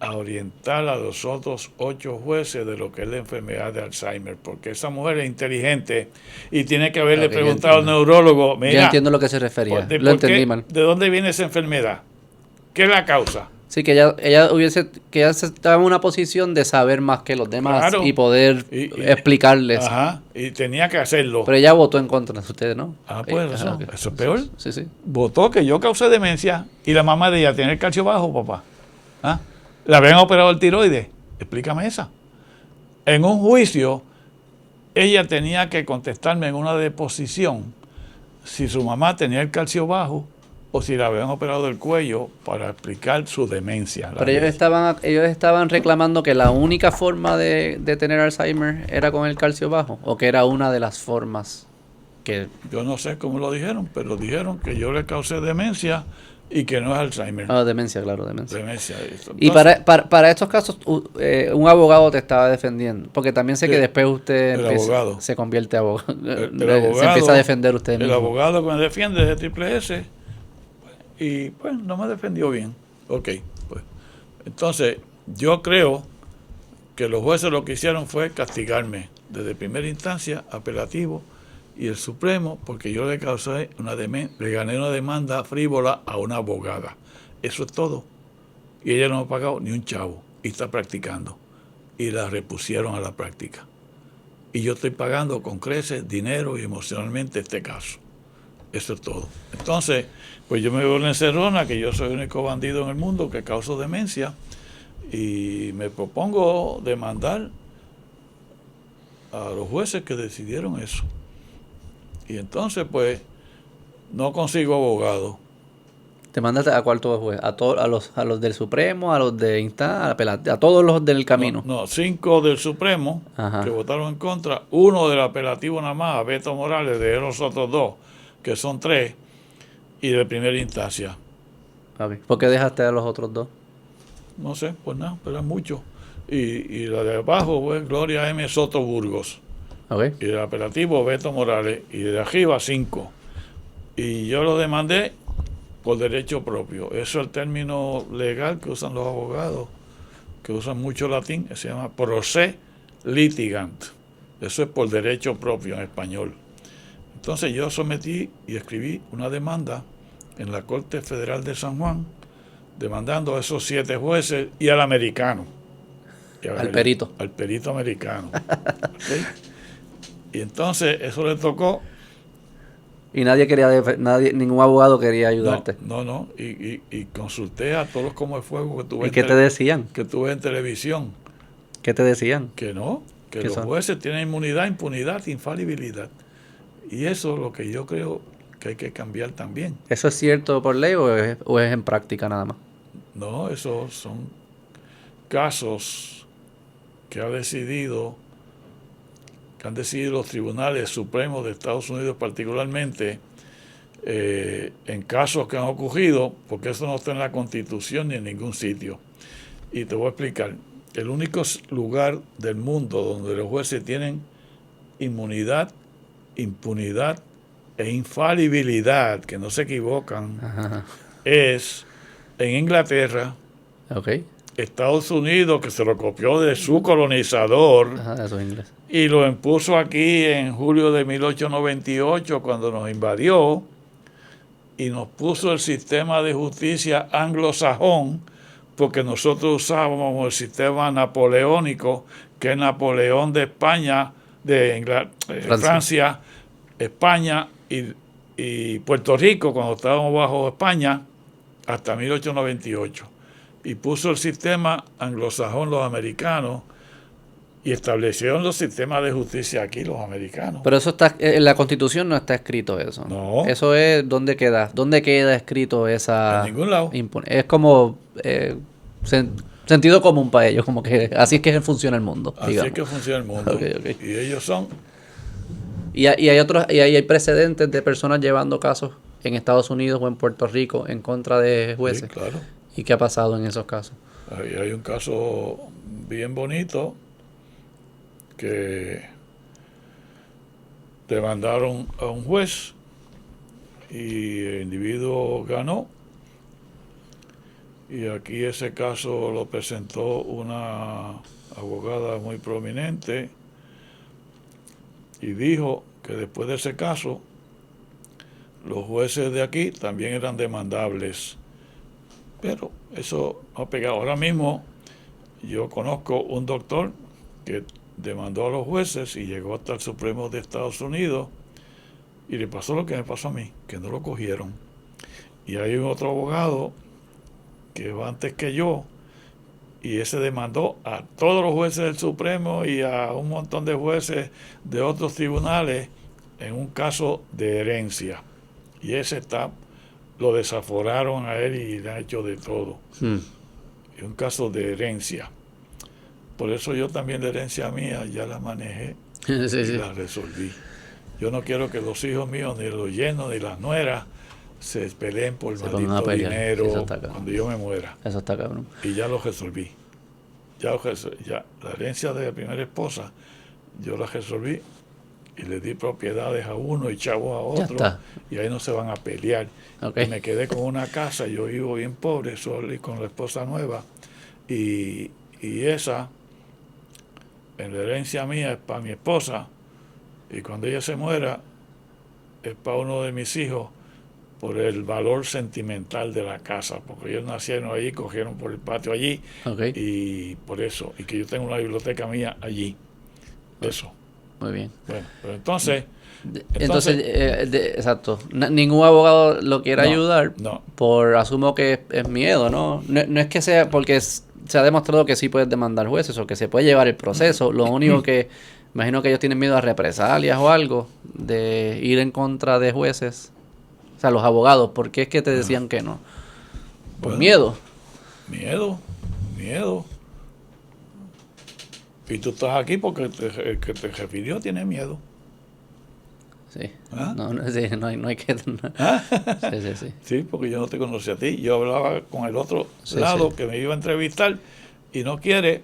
a orientar a los otros 8 jueces de lo que es la enfermedad de Alzheimer, porque esa mujer es inteligente y tiene que haberle preguntado al neurólogo, mira, yo entiendo a lo que se refería, lo entendí mal. ¿De dónde viene esa enfermedad? ¿Qué es la causa? Sí, que ella estaba en una posición de saber más que los demás, claro, y poder explicarles. Ajá, y tenía que hacerlo. Pero ella votó en contra de ustedes, ¿no? Pues eso es peor. Sí. Votó que yo causé demencia y la mamá de ella tiene el calcio bajo, papá. ¿Ah? ¿Le habían operado el tiroides? Explícame esa. En un juicio, ella tenía que contestarme en una deposición si su mamá tenía el calcio bajo o si le habían operado el cuello para explicar su demencia. Pero ellos estaban reclamando que la única forma de tener Alzheimer era con el calcio bajo, o que era una de las formas que... Yo no sé cómo lo dijeron, pero dijeron que yo le causé demencia y que no es Alzheimer. Demencia, claro, demencia. Entonces, y para estos casos, un abogado te estaba defendiendo, porque también sé que después usted se convierte en abogado. Se empieza a defender usted mismo. El abogado que me defiende es de Triple S, y pues no me defendió bien. Ok, pues. Entonces, yo creo que los jueces lo que hicieron fue castigarme desde primera instancia, apelativo, y el Supremo, porque yo le causé le gané una demanda frívola a una abogada. Eso es todo. Y ella no me ha pagado ni un chavo y está practicando. Y la repusieron a la práctica. Y yo estoy pagando con creces, dinero y emocionalmente este caso. Eso es todo. Entonces, pues yo me veo en la encerrona, que yo soy el único bandido en el mundo que causo demencia, y me propongo demandar a los jueces que decidieron eso. Y entonces, pues, no consigo abogado. ¿Te mandaste a cuál todo juez? ¿A los del Supremo, a los de instancia, a todos los del camino? No, 5 del Supremo, que votaron en contra, 1 del apelativo nada más, a Beto Morales, de los otros 2, que son 3, y de primera instancia. ¿Por qué dejaste a los otros 2? No sé, pues nada, pero es mucho. Y la de abajo, pues, Gloria M. Soto Burgos. Y el apelativo Beto Morales, y de arriba 5. Y yo lo demandé por derecho propio. Eso es el término legal que usan los abogados, que usan mucho latín, que se llama proce litigant. Eso es por derecho propio en español. Entonces yo sometí y escribí una demanda en la Corte Federal de San Juan, demandando a esos 7 jueces y al americano. Al perito. Al perito americano. ¿Okay? Y entonces eso le tocó. Y ningún abogado quería ayudarte. No. Y consulté a todos los como de fuego que tuve. ¿Y qué te decían? Que tuve en televisión. ¿Qué te decían? Que no, que los jueces tienen inmunidad, impunidad, infalibilidad. Y eso es lo que yo creo que hay que cambiar también. ¿Eso es cierto por ley o es en práctica nada más? No, esos son casos que han decidido los tribunales supremos de Estados Unidos particularmente, en casos que han ocurrido, porque eso no está en la Constitución ni en ningún sitio. Y te voy a explicar. El único lugar del mundo donde los jueces tienen inmunidad, impunidad e infalibilidad, que no se equivocan, es en Inglaterra, Estados Unidos, que se lo copió de su colonizador, eso es inglés, y lo impuso aquí en julio de 1898 cuando nos invadió, y nos puso el sistema de justicia anglosajón, porque nosotros usábamos el sistema napoleónico, que es Napoleón de España, de Francia, España y Puerto Rico, cuando estábamos bajo España, hasta 1898. Y puso el sistema anglosajón los americanos, y establecieron los sistemas de justicia aquí los americanos. Pero eso está en la Constitución, no está escrito eso. No. Eso es ¿dónde queda escrito esa? En ningún lado. Es como sentido común para ellos, como que así es que funciona el mundo. Así es que funciona el mundo. Okay. Y ellos son. Y hay precedentes de personas llevando casos en Estados Unidos o en Puerto Rico en contra de jueces. Sí, claro. ¿Y qué ha pasado en esos casos? Hay un caso bien bonito que demandaron a un juez y el individuo ganó, y aquí ese caso lo presentó una abogada muy prominente y dijo que después de ese caso los jueces de aquí también eran demandables, pero eso no ha pegado. Ahora mismo yo conozco un doctor que demandó a los jueces y llegó hasta el Supremo de Estados Unidos y le pasó lo que me pasó a mí, que no lo cogieron. Y hay otro abogado que va antes que yo y ese demandó a todos los jueces del Supremo y a un montón de jueces de otros tribunales en un caso de herencia, y ese lo desaforaron a él y le han hecho de todo. Es un caso de herencia. Por eso yo también la herencia mía ya la manejé y la resolví. Yo no quiero que los hijos míos, ni los yernos, ni las nueras, se peleen por maldito dinero cuando yo me muera. Eso está cabrón. Y ya lo resolví. Ya la herencia de la primera esposa, yo la resolví y le di propiedades a uno y chavos a otro, y ahí no se van a pelear. Okay. Y me quedé con una casa, yo vivo bien pobre, solo y con la esposa nueva, y esa en la herencia mía es para mi esposa, y cuando ella se muera es para uno de mis hijos por el valor sentimental de la casa, porque ellos nacieron allí, cogieron por el patio allí, y por eso, y que yo tengo una biblioteca mía allí. Eso. Muy bien. Bueno, pero entonces exacto. Ningún abogado lo quiere ayudar. No. Asumo que es miedo, ¿no? No es que sea porque se ha demostrado que sí puedes demandar jueces o que se puede llevar el proceso. Lo único que imagino que ellos tienen miedo a represalias o algo de ir en contra de jueces. O sea, los abogados, ¿por qué es que te decían que no? Por miedo. Miedo. Y tú estás aquí porque el que te refirió tiene miedo. Sí. ¿Ah? No hay que... ¿Ah? Sí. Sí, porque yo no te conocí a ti. Yo hablaba con el otro lado que me iba a entrevistar y no quiere.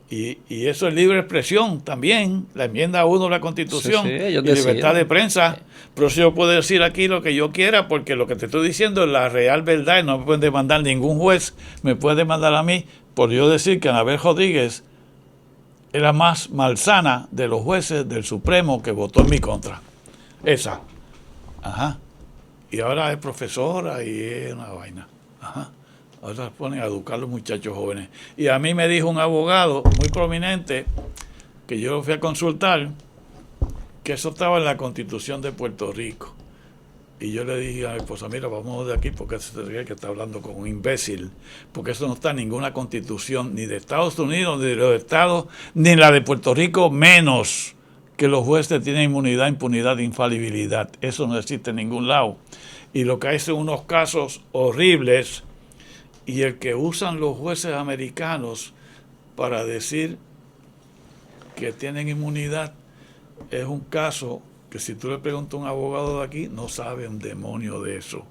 Y eso es libre expresión también. La enmienda 1 de la Constitución y libertad de prensa. Pero si yo puedo decir aquí lo que yo quiera, porque lo que te estoy diciendo es la real verdad y no me pueden demandar ningún juez. Me puede demandar a mí por yo decir que Anabel Rodríguez es la más malsana de los jueces del Supremo que votó en mi contra. Esa. Ajá. Y ahora es profesora y es una vaina. Ajá. Ahora ponen a educar a los muchachos jóvenes. Y a mí me dijo un abogado muy prominente que yo lo fui a consultar, que eso estaba en la Constitución de Puerto Rico. Y yo le dije a mi esposa, mira, vamos de aquí porque se tendría que estar hablando con un imbécil, porque eso no está en ninguna Constitución, ni de Estados Unidos, ni de los Estados, ni la de Puerto Rico, menos que los jueces tienen inmunidad, impunidad, infalibilidad. Eso no existe en ningún lado. Y lo que hay son unos casos horribles, y el que usan los jueces americanos para decir que tienen inmunidad es un caso que si tú le preguntas a un abogado de aquí, no sabe un demonio de eso.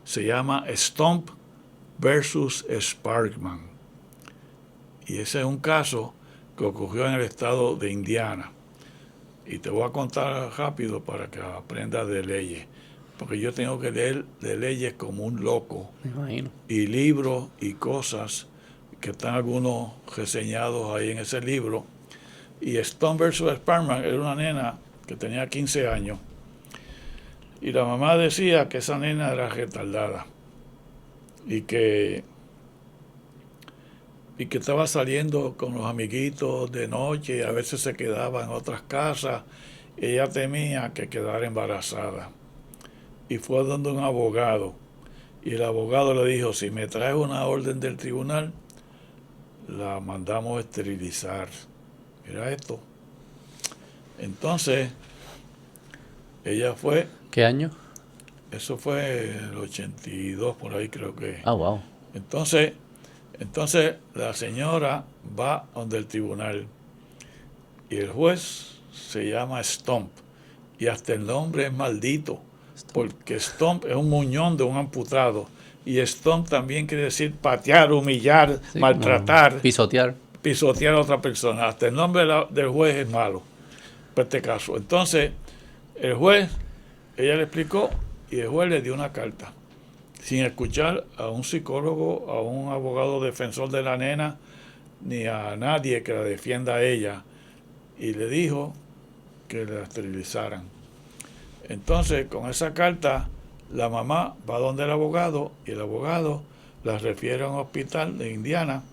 Se llama Stump versus Sparkman. Y ese es un caso que ocurrió en el estado de Indiana. Y te voy a contar rápido para que aprendas de leyes. Porque yo tengo que leer de leyes como un loco. Me imagino. Y libros y cosas que están algunos reseñados ahí en ese libro. Y Stump versus Sparkman era una nena que tenía 15 años. Y la mamá decía que esa nena era retardada y que estaba saliendo con los amiguitos de noche y a veces se quedaba en otras casas. Ella temía que quedara embarazada. Y fue donde un abogado. Y el abogado le dijo, si me trae una orden del tribunal, la mandamos a esterilizar. Mira esto. Entonces, ella fue... ¿Qué año? Eso fue el 82, por ahí creo que. Ah, wow. Entonces la señora va donde el tribunal y el juez se llama Stomp y hasta el nombre es maldito porque Stomp es un muñón de un amputado y Stomp también quiere decir patear, humillar, Sí, maltratar, pisotear. pisotear a otra persona. Hasta el nombre del juez es malo para este caso. Entonces el juez, ella le explicó y el juez le dio una carta sin escuchar a un psicólogo, a un abogado defensor de la nena, ni a nadie que la defienda a ella, y le dijo que la esterilizaran. Entonces, con esa carta, la mamá va donde el abogado, y el abogado la refiere a un hospital de Indiana,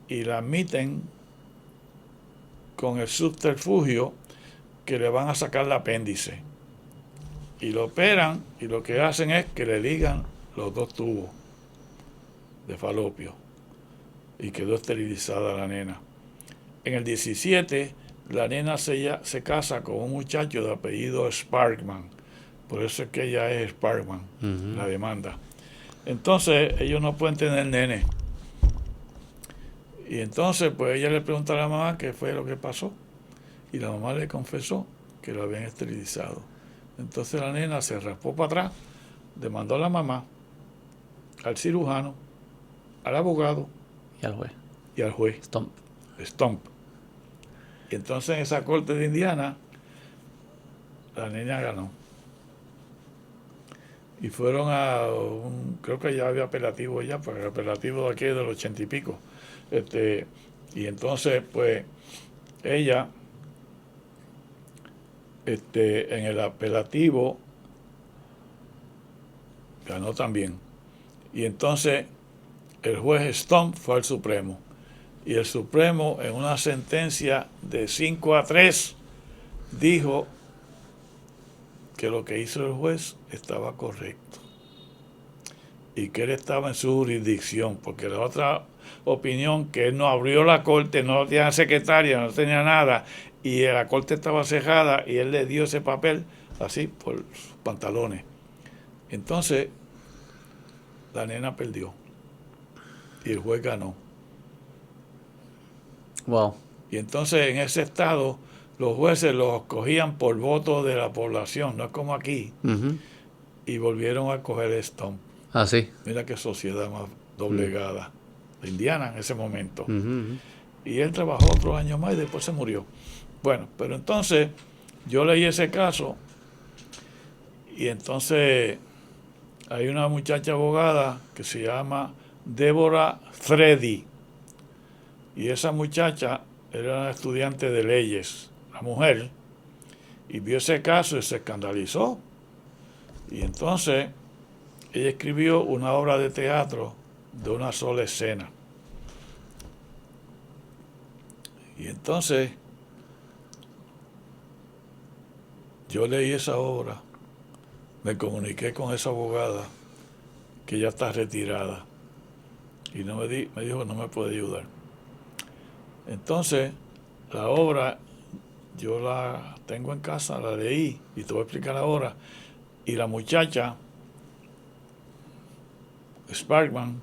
y la admiten con el subterfugio que le van a sacar el apéndice. Y lo operan, y lo que hacen es que le ligan los 2 tubos de falopio y quedó esterilizada la nena. En el 17 la nena se casa con un muchacho de apellido Sparkman, por eso es que ella es Sparkman, la demanda. Entonces ellos no pueden tener nene y entonces pues ella le pregunta a la mamá qué fue lo que pasó y la mamá le confesó que lo habían esterilizado. Entonces la nena se raspó para atrás, demandó a la mamá, al cirujano, al abogado Y al juez. y al juez Stomp. Y entonces en esa corte de Indiana la niña ganó y fueron a creo que ya había apelativo ya, porque el apelativo de aquí es del 80 y pico, y entonces pues ella en el apelativo ganó también. Y entonces el juez Stomp fue al Supremo. Y el Supremo, en una sentencia de 5-3, dijo que lo que hizo el juez estaba correcto. Y que él estaba en su jurisdicción, porque la otra opinión, que él no abrió la corte, no tenía secretaria, no tenía nada, y la corte estaba cerrada, y él le dio ese papel así por sus pantalones. Entonces, la nena perdió. Y el juez ganó. Wow. Y entonces en ese estado los jueces los cogían por voto de la población, no es como aquí. Y volvieron a coger Stomp. Ah, sí. Mira qué sociedad más doblegada. De Indiana en ese momento. Y él trabajó otros años más y después se murió. Bueno, pero entonces yo leí ese caso y entonces hay una muchacha abogada que se llama Deborah Freddy. Y esa muchacha era una estudiante de leyes, la mujer, y vio ese caso y se escandalizó. Y entonces ella escribió una obra de teatro de una sola escena. Y entonces yo leí esa obra, me comuniqué con esa abogada que ya está retirada y me dijo no me puede ayudar. Entonces la obra yo la tengo en casa, la leí y te voy a explicar ahora. Y la muchacha Sparkman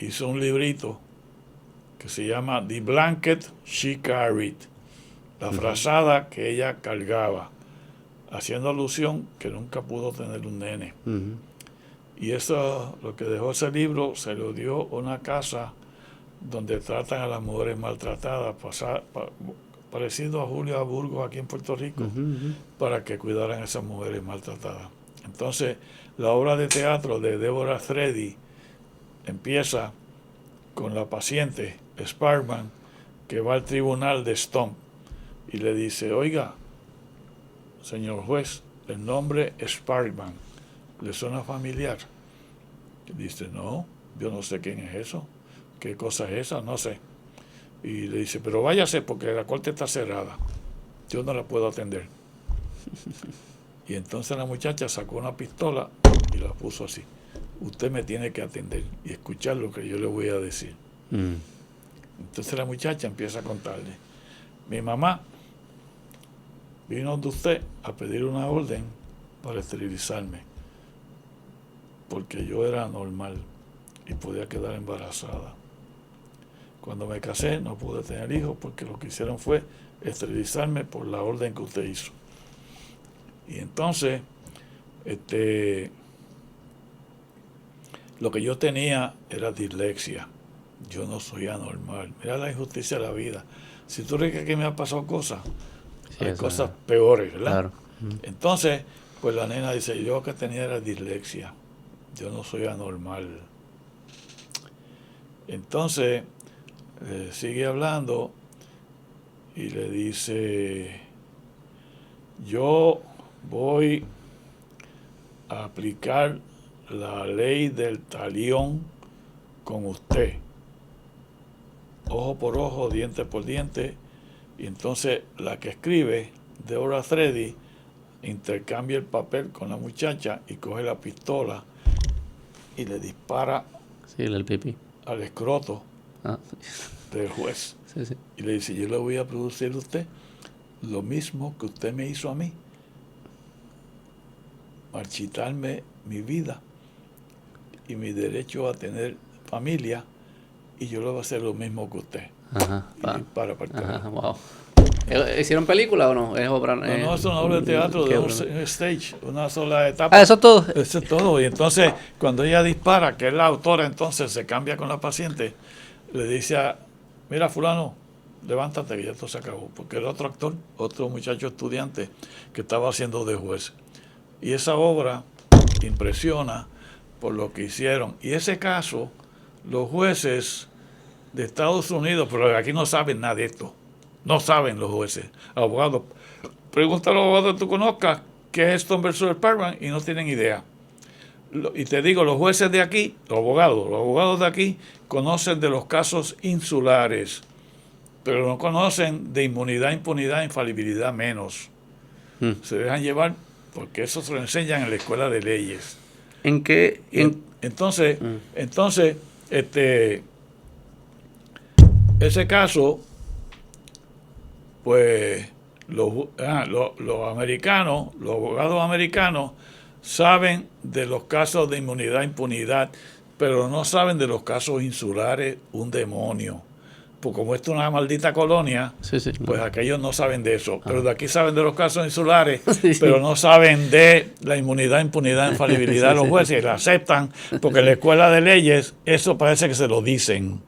hizo un librito que se llama The Blanket She Carried, la frazada que ella cargaba, haciendo alusión que nunca pudo tener un nene. Y eso, lo que dejó ese libro, se lo dio a una casa donde tratan a las mujeres maltratadas, parecido a Julio Burgos aquí en Puerto Rico, para que cuidaran a esas mujeres maltratadas. Entonces, la obra de teatro de Deborah Freddy empieza con la paciente Sparkman, que va al tribunal de Stomp y le dice, oiga, señor juez, el nombre Sparkman, ¿le suena familiar? Y dice, no, yo no sé quién es eso, qué cosa es esa, no sé. Y le dice, pero váyase porque la corte está cerrada, yo no la puedo atender. Y entonces la muchacha sacó una pistola y la puso así. Usted me tiene que atender y escuchar lo que yo le voy a decir. Entonces la muchacha empieza a contarle. Mi mamá vino de usted a pedir una orden para esterilizarme, porque yo era normal y podía quedar embarazada. Cuando me casé no pude tener hijos porque lo que hicieron fue esterilizarme por la orden que usted hizo. Y entonces, lo que yo tenía era dislexia. Yo no soy anormal. Mira la injusticia de la vida. Si tú crees que aquí me han pasado cosas, sí, hay cosas peores, ¿verdad? Claro. Entonces, pues la nena dice, yo que tenía era dislexia. Yo no soy anormal. Entonces, sigue hablando y le dice, yo voy a aplicar la ley del talión con usted, ojo por ojo, diente por diente. Y entonces la que escribe, Deborah Freddy, intercambia el papel con la muchacha y coge la pistola y le dispara el pipí al escroto del juez. Sí. Y le dice, yo le voy a producir a usted lo mismo que usted me hizo a mí, marchitarme mi vida y mi derecho a tener familia, y yo le voy a hacer lo mismo que usted. Para wow. ¿Hicieron película o no? ¿Es obra? No, es una obra de teatro de un stage, una sola etapa. Eso es todo. Eso es todo. Y entonces, cuando ella dispara, que es la autora, entonces se cambia con la paciente, le dice mira, fulano, levántate que ya esto se acabó, porque el otro actor, otro muchacho estudiante que estaba haciendo de juez. Y esa obra impresiona por lo que hicieron. Y ese caso, los jueces de Estados Unidos, pero aquí no saben nada de esto, no saben los jueces, abogados, pregúntale a los abogados que tú conozcas qué es Stone versus Sparkman y no tienen idea. Y te digo, los jueces de aquí, los abogados de aquí conocen de los casos insulares, pero no conocen de inmunidad, impunidad, infalibilidad menos. Se dejan llevar porque eso se lo enseñan en la escuela de leyes. Entonces, ese caso, pues los americanos, los abogados americanos saben de los casos de inmunidad, impunidad, pero no saben de los casos insulares, un demonio. Pues como esto es una maldita colonia, pues aquellos no saben de eso. Pero de aquí saben de los casos insulares, pero no saben de la inmunidad, impunidad, infalibilidad de los jueces. Y la aceptan porque en la escuela de leyes eso parece que se lo dicen.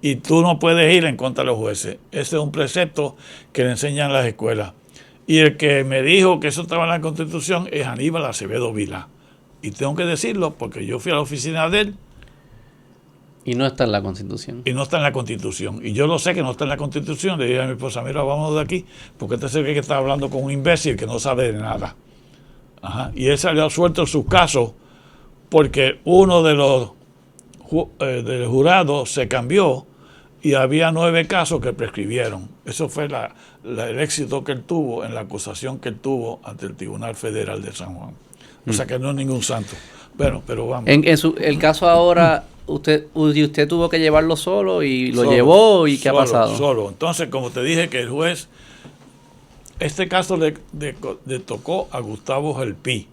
Y tú no puedes ir en contra de los jueces. Ese es un precepto que le enseñan las escuelas. Y el que me dijo que eso estaba en la Constitución es Aníbal Acevedo Vilá. Y tengo que decirlo porque yo fui a la oficina de él. Y no está en la Constitución. Y no está en la Constitución. Y yo lo sé que no está en la Constitución. Le dije a mi esposa, mira, vámonos de aquí, porque este se ve que está hablando con un imbécil que no sabe de nada. Y él salió suelto en sus casos porque uno de los del jurado se cambió y había 9 casos que prescribieron. Eso fue el éxito que él tuvo en la acusación que él tuvo ante el Tribunal Federal de San Juan. O sea que no es ningún santo. Bueno, pero vamos. El caso ahora, usted tuvo que llevarlo solo y lo llevó, ¿y qué ha pasado? Solo. Entonces, como te dije que el juez, este caso le tocó a Gustavo Gelpi,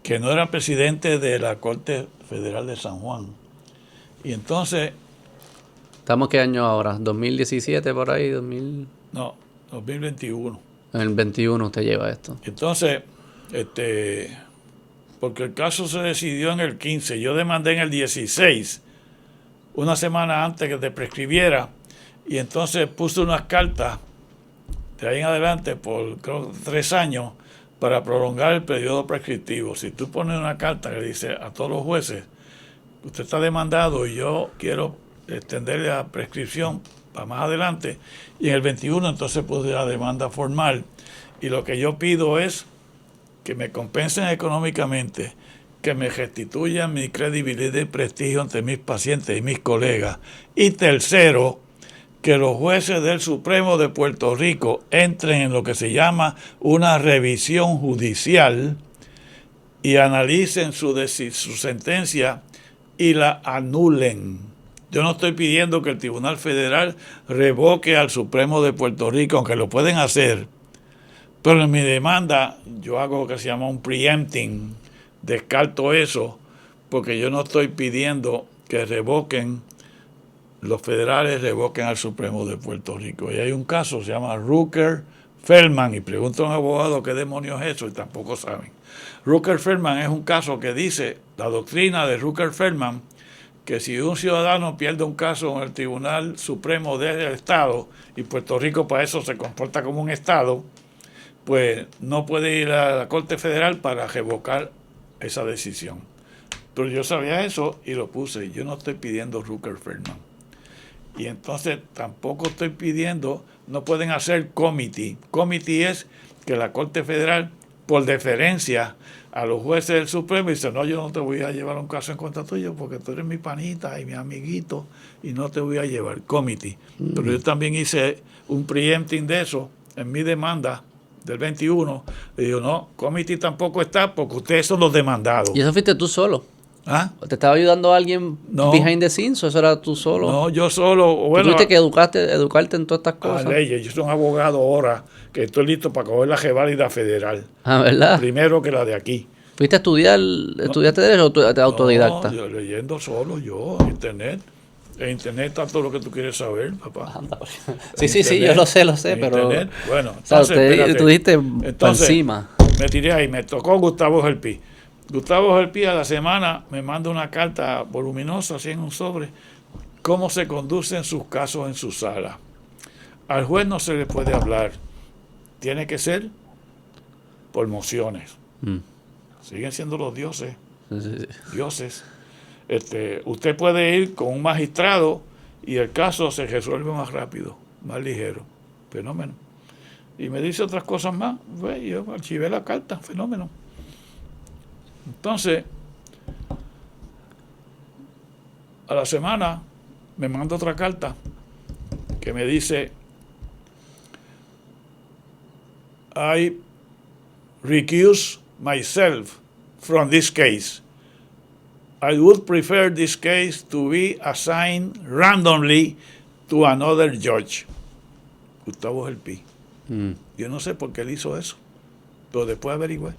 que no era presidente de la Corte Federal de San Juan. Y entonces... ¿Estamos qué año ahora? ¿2017 por ahí? No, 2021. En el 21 usted lleva esto. Entonces, porque el caso se decidió en el 15, yo demandé en el 16, una semana antes que te prescribiera, y entonces puse unas cartas de ahí en adelante por creo 3 años para prolongar el periodo prescriptivo. Si tú pones una carta que dice a todos los jueces, usted está demandado y yo quiero extenderle la prescripción para más adelante, y en el 21 entonces puse la demanda formal. Y lo que yo pido es que me compensen económicamente, que me restituyan mi credibilidad y prestigio ante mis pacientes y mis colegas. Y tercero, que los jueces del Supremo de Puerto Rico entren en lo que se llama una revisión judicial y analicen su sentencia y la anulen. Yo no estoy pidiendo que el Tribunal Federal revoque al Supremo de Puerto Rico, aunque lo pueden hacer, pero en mi demanda yo hago lo que se llama un preempting, descarto eso, porque yo no estoy pidiendo que revoquen, los federales revoquen al Supremo de Puerto Rico. Y hay un caso, se llama Rooker-Feldman, y pregunto a un abogado qué demonios es eso, y tampoco saben. Rooker-Feldman es un caso que dice, la doctrina de Rooker-Feldman, que si un ciudadano pierde un caso en el Tribunal Supremo del Estado, y Puerto Rico para eso se comporta como un Estado, pues no puede ir a la Corte Federal para revocar esa decisión. Pero yo sabía eso y lo puse. Yo no estoy pidiendo Rooker-Feldman. Y entonces tampoco estoy pidiendo, no pueden hacer committee. Committee es que la Corte Federal, por deferencia a los jueces del Supremo, dice, no, yo no te voy a llevar un caso en contra tuyo porque tú eres mi panita y mi amiguito y no te voy a llevar. Committee. Pero yo también hice un preempting de eso en mi demanda del 21, le digo, no, committee tampoco está porque ustedes son los demandados. ¿Y eso fuiste tú solo? ¿Ah? ¿Te estaba ayudando alguien behind the scenes o eso era tú solo? No, yo solo. Bueno, ¿Tú tuviste que educarte en todas estas cosas? Leyes, yo soy un abogado ahora que estoy listo para coger la reválida federal. Ah, ¿verdad? Primero que la de aquí. ¿Fuiste a estudiar, estudiaste derecho o te autodidacta? No, yo leyendo solo, yo, internet. En internet está todo lo que tú quieres saber, papá. Sí, yo lo sé, pero... Internet. Bueno, entonces, tú dijiste por encima. Me tiré ahí, me tocó Gustavo Gelpi. Gustavo Gelpi a la semana me manda una carta voluminosa, así en un sobre, cómo se conducen sus casos en su sala. Al juez no se le puede hablar. Tiene que ser por mociones. Siguen siendo los dioses. Dioses. Usted puede ir con un magistrado y el caso se resuelve más rápido, más ligero. Fenómeno. Y me dice otras cosas más. Pues yo archivé la carta. Fenómeno. Entonces, a la semana me manda otra carta que me dice, I recuse myself from this case. I would prefer this case to be assigned randomly to another judge. Gustavo Gelpi. Yo no sé por qué él hizo eso, pero después averigüé.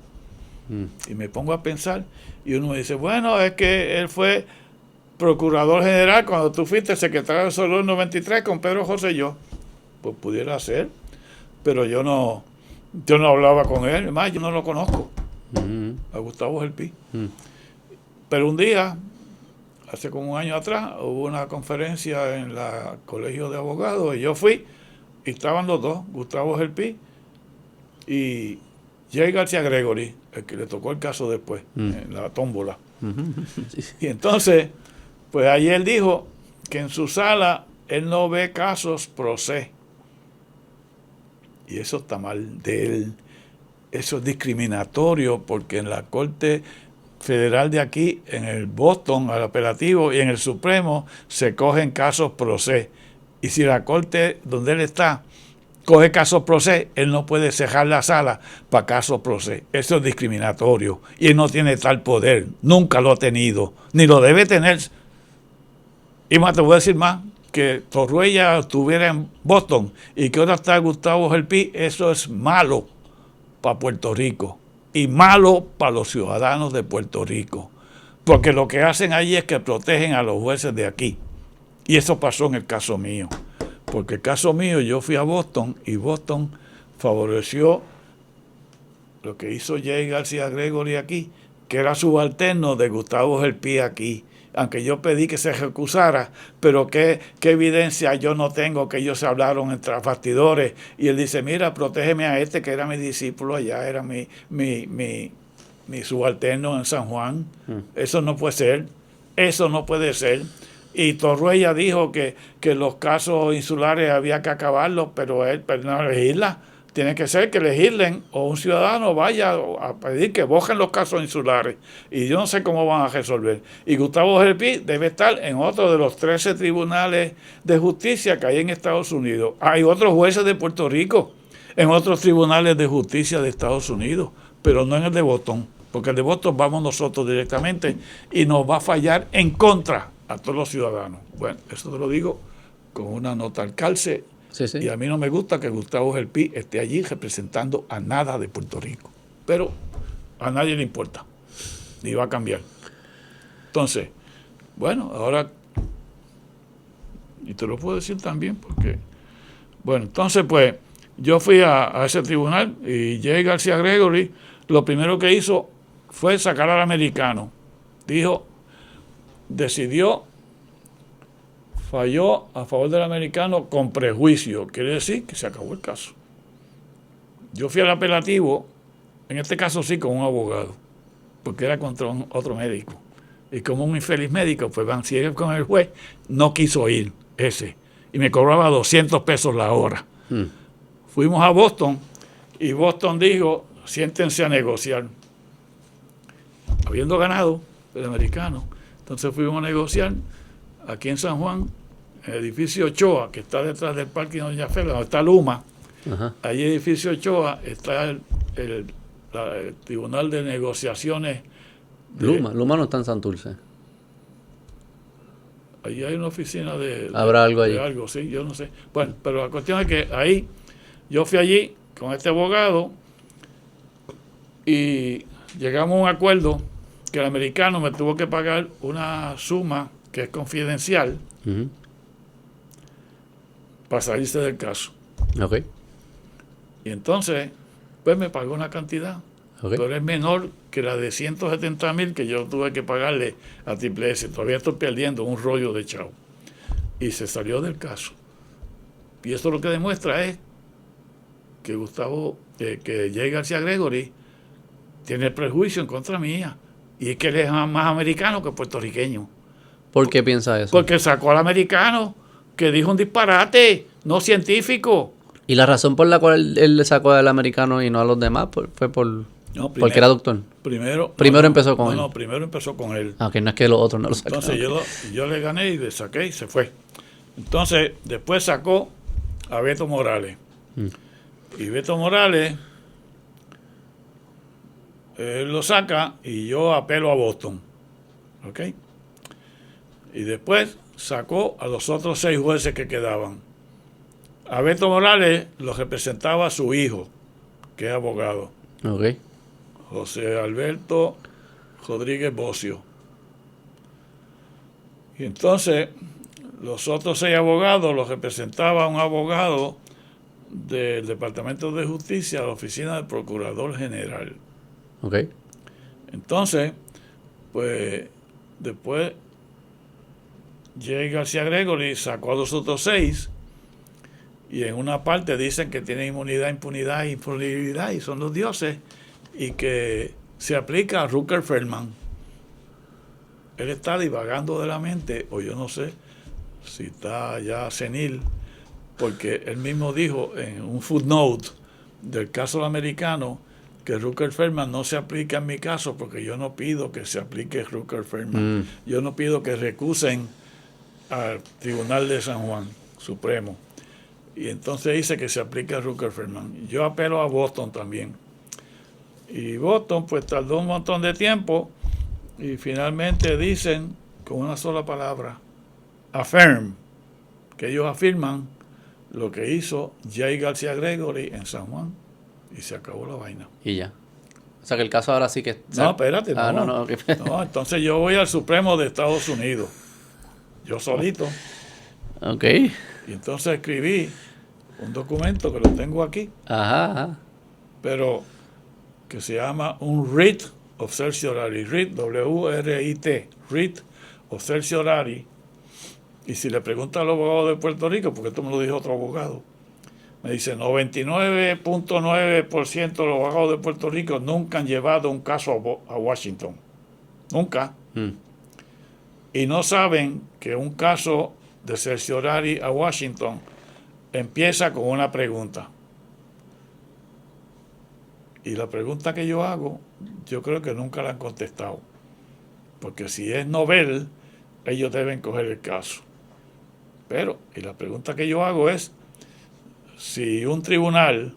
Y me pongo a pensar, y uno me dice, bueno, es que él fue procurador general cuando tú fuiste secretario de Salud en 93 con Pedro José y yo. Pues pudiera ser, pero yo no hablaba con él, además yo no lo conozco, a Gustavo Gelpi. Pero un día, hace como un año atrás, hubo una conferencia en el Colegio de Abogados y yo fui, y estaban los dos, Gustavo Gelpi y Jay García Gregory, el que le tocó el caso después, en la tómbola. Y entonces, pues ahí él dijo que en su sala él no ve casos pro se. Y eso está mal de él. Eso es discriminatorio porque en la Corte Federal de aquí, en el Boston, al apelativo, y en el Supremo, se cogen casos pro se. Y si la Corte donde él está coge casos pro se, él no puede cerrar la sala para casos pro se. Eso es discriminatorio. Y él no tiene tal poder. Nunca lo ha tenido. Ni lo debe tener. Y más te voy a decir más, que Torruella estuviera en Boston y que ahora está Gustavo Gelpi, eso es malo para Puerto Rico. Y malo para los ciudadanos de Puerto Rico. Porque lo que hacen ahí es que protegen a los jueces de aquí. Y eso pasó en el caso mío. Porque el caso mío, yo fui a Boston y Boston favoreció lo que hizo Jay García Gregory aquí, que era subalterno de Gustavo Gelpi aquí. Aunque yo pedí que se recusara, pero ¿qué evidencia yo no tengo que ellos se hablaron entre bastidores? Y él dice, mira, protégeme a este que era mi discípulo allá, era mi subalterno en San Juan. Eso no puede ser, eso no puede ser. Y Torruella dijo que los casos insulares había que acabarlos, pero no elegirla. Tiene que ser que legislen o un ciudadano vaya a pedir que bojen los casos insulares. Y yo no sé cómo van a resolver. Y Gustavo Gelpi debe estar en otro de los 13 tribunales de justicia que hay en Estados Unidos. Hay otros jueces de Puerto Rico en otros tribunales de justicia de Estados Unidos, pero no en el de Boston, porque el de Boston vamos nosotros directamente y nos va a fallar en contra a todos los ciudadanos. Bueno, eso te lo digo con una nota al calce. Sí, sí. Y a mí no me gusta que Gustavo Gelpi esté allí representando a nada de Puerto Rico. Pero a nadie le importa. Ni va a cambiar. Entonces, bueno, ahora, y te lo puedo decir también porque, bueno, entonces pues yo fui a ese tribunal y J. García Gregory lo primero que hizo fue sacar al americano. Falló a favor del americano con prejuicio. Quiere decir que se acabó el caso. Yo fui al apelativo, en este caso sí, con un abogado, porque era contra otro médico. Y como un infeliz médico, pues van ciegos con el juez, no quiso ir ese. Y me cobraba $200 la hora. Fuimos a Boston y Boston dijo, siéntense a negociar. Habiendo ganado el americano, entonces fuimos a negociar aquí en San Juan, en el edificio Ochoa, que está detrás del parque de Doña Fela, donde está Luma. Ajá. Allí en el edificio Ochoa está el Tribunal de Negociaciones. Luma no está en Santurce. Allí hay una oficina ¿Habrá algo allí? de algo, sí, yo no sé. Bueno, pero la cuestión es que ahí, yo fui allí con este abogado y llegamos a un acuerdo que el americano me tuvo que pagar una suma que es confidencial para salirse del caso. Okay. Y entonces, pues me pagó una cantidad, pero es menor que la de 170,000 que yo tuve que pagarle a Triple S. Todavía estoy perdiendo un rollo de chavo. Y se salió del caso. Y eso lo que demuestra es que que J. García Gregory tiene prejuicio en contra mía. Y es que él es más americano que puertorriqueño. ¿Por qué piensa eso? Porque sacó al americano que dijo un disparate, no científico. ¿Y la razón por la cual él le sacó al americano y no a los demás fue porque era doctor? Primero empezó con él. No, primero empezó con él. Que no es que los otros no lo sacaron. Entonces yo le gané y le saqué y se fue. Entonces después sacó a Beto Morales. Y Beto Morales, él lo saca y yo apelo a Boston. ¿Ok? Y después sacó a los otros 6 jueces que quedaban. A Beto Morales lo representaba su hijo, que es abogado. Okay. José Alberto Rodríguez Bocio. Y entonces los otros 6 abogados los representaba un abogado del Departamento de Justicia, la oficina del Procurador General. Okay. Entonces, pues después J. García Gregory sacó a los otros 6 y en una parte dicen que tienen inmunidad, impunidad e infalibilidad y son los dioses y que se aplica a Rutherford-Feldman. Él está divagando de la mente, o yo no sé si está ya senil, porque él mismo dijo en un footnote del caso americano que Rutherford-Feldman no se aplica en mi caso porque yo no pido que se aplique Rutherford-Feldman. Yo no pido que recusen al Tribunal de San Juan Supremo. Y entonces dice que se aplica a Rutherford-Feldman. Yo apelo a Boston también. Y Boston pues tardó un montón de tiempo y finalmente dicen con una sola palabra, affirm, que ellos afirman lo que hizo J. García Gregory en San Juan y se acabó la vaina. Y ya. O sea que el caso ahora sí que... No, espérate. No, okay. No, entonces yo voy al Supremo de Estados Unidos. Yo solito. Ok. Y entonces escribí un documento que lo tengo aquí. Ajá. Pero que se llama un writ of certiorari. Writ, W-R-I-T. Writ of certiorari. Y si le pregunta al abogado de Puerto Rico, porque esto me lo dijo otro abogado, me dice 99.9% de los abogados de Puerto Rico nunca han llevado un caso a Washington. Nunca. y no saben que un caso de certiorari a Washington empieza con una pregunta. Y la pregunta que yo hago, yo creo que nunca la han contestado. Porque si es novel, ellos deben coger el caso. Pero, y la pregunta que yo hago es, si un tribunal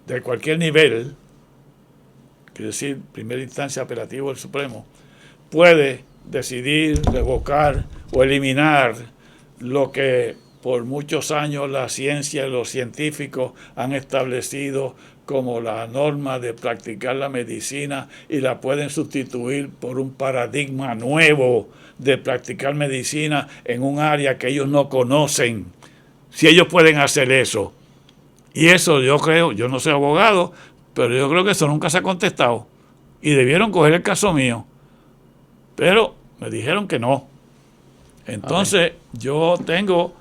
de cualquier nivel, quiere decir primera instancia apelativo del Supremo, puede decidir, revocar o eliminar lo que por muchos años la ciencia y los científicos han establecido como la norma de practicar la medicina, y la pueden sustituir por un paradigma nuevo de practicar medicina en un área que ellos no conocen. Si ellos pueden hacer eso, y eso yo creo, yo no soy abogado, pero yo creo que eso nunca se ha contestado, y debieron coger el caso mío, pero me dijeron que no. Entonces yo tengo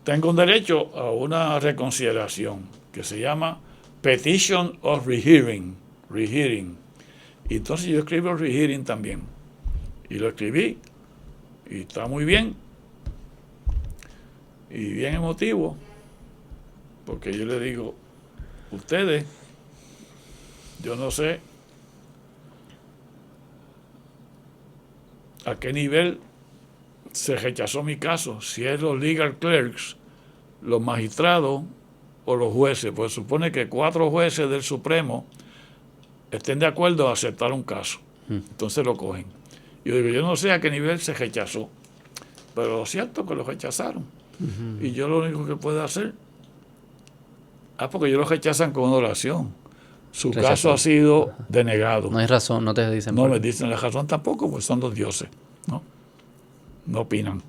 tengo un derecho a una reconsideración que se llama Petition of Rehearing. Y entonces yo escribo Rehearing también. Y lo escribí, y está muy bien, y bien emotivo, porque yo le digo, ustedes, yo no sé a qué nivel se rechazó mi caso, si es los legal clerks, los magistrados o los jueces, pues supone que 4 jueces del Supremo estén de acuerdo a aceptar un caso, entonces lo cogen. Yo digo, yo no sé a qué nivel se rechazó, pero lo cierto es que lo rechazaron. Y yo lo único que puedo hacer, porque ellos lo rechazan con una oración, su caso ha sido denegado. No hay razón, no te dicen. No me dicen la razón tampoco, pues son los dioses, no opinan.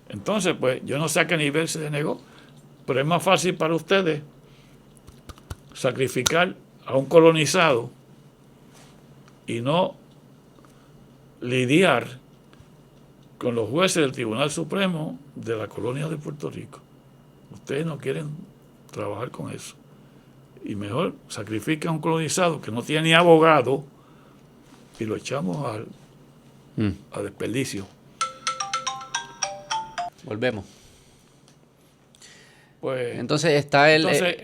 Entonces, pues, yo no sé a qué nivel se denegó, pero es más fácil para ustedes sacrificar a un colonizado y no lidiar con los jueces del Tribunal Supremo de la colonia de Puerto Rico. Ustedes no quieren trabajar con eso. Y mejor sacrifica a un colonizado que no tiene ni abogado y lo echamos a desperdicio. Volvemos. Pues, entonces está entonces,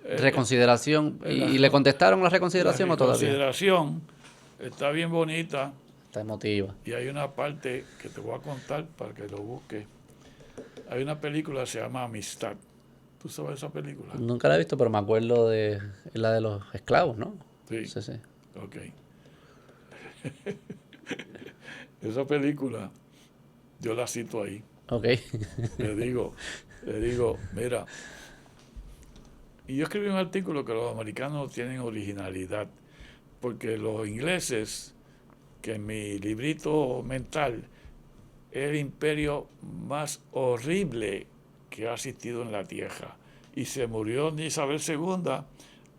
la reconsideración. ¿Y le contestaron la reconsideración o todavía? La reconsideración está bien bonita. Está emotiva. Y hay una parte que te voy a contar para que lo busques. Hay una película que se llama Amistad. ¿Tú sabes esa película? Nunca la he visto, pero me acuerdo de la de los esclavos, ¿no? Sí. Sí. Ok. Esa película, yo la cito ahí. Ok. Le digo, mira, y yo escribí un artículo que los americanos tienen originalidad, porque los ingleses, que en mi librito mental es el imperio más horrible que ha existido en la tierra, y se murió Isabel II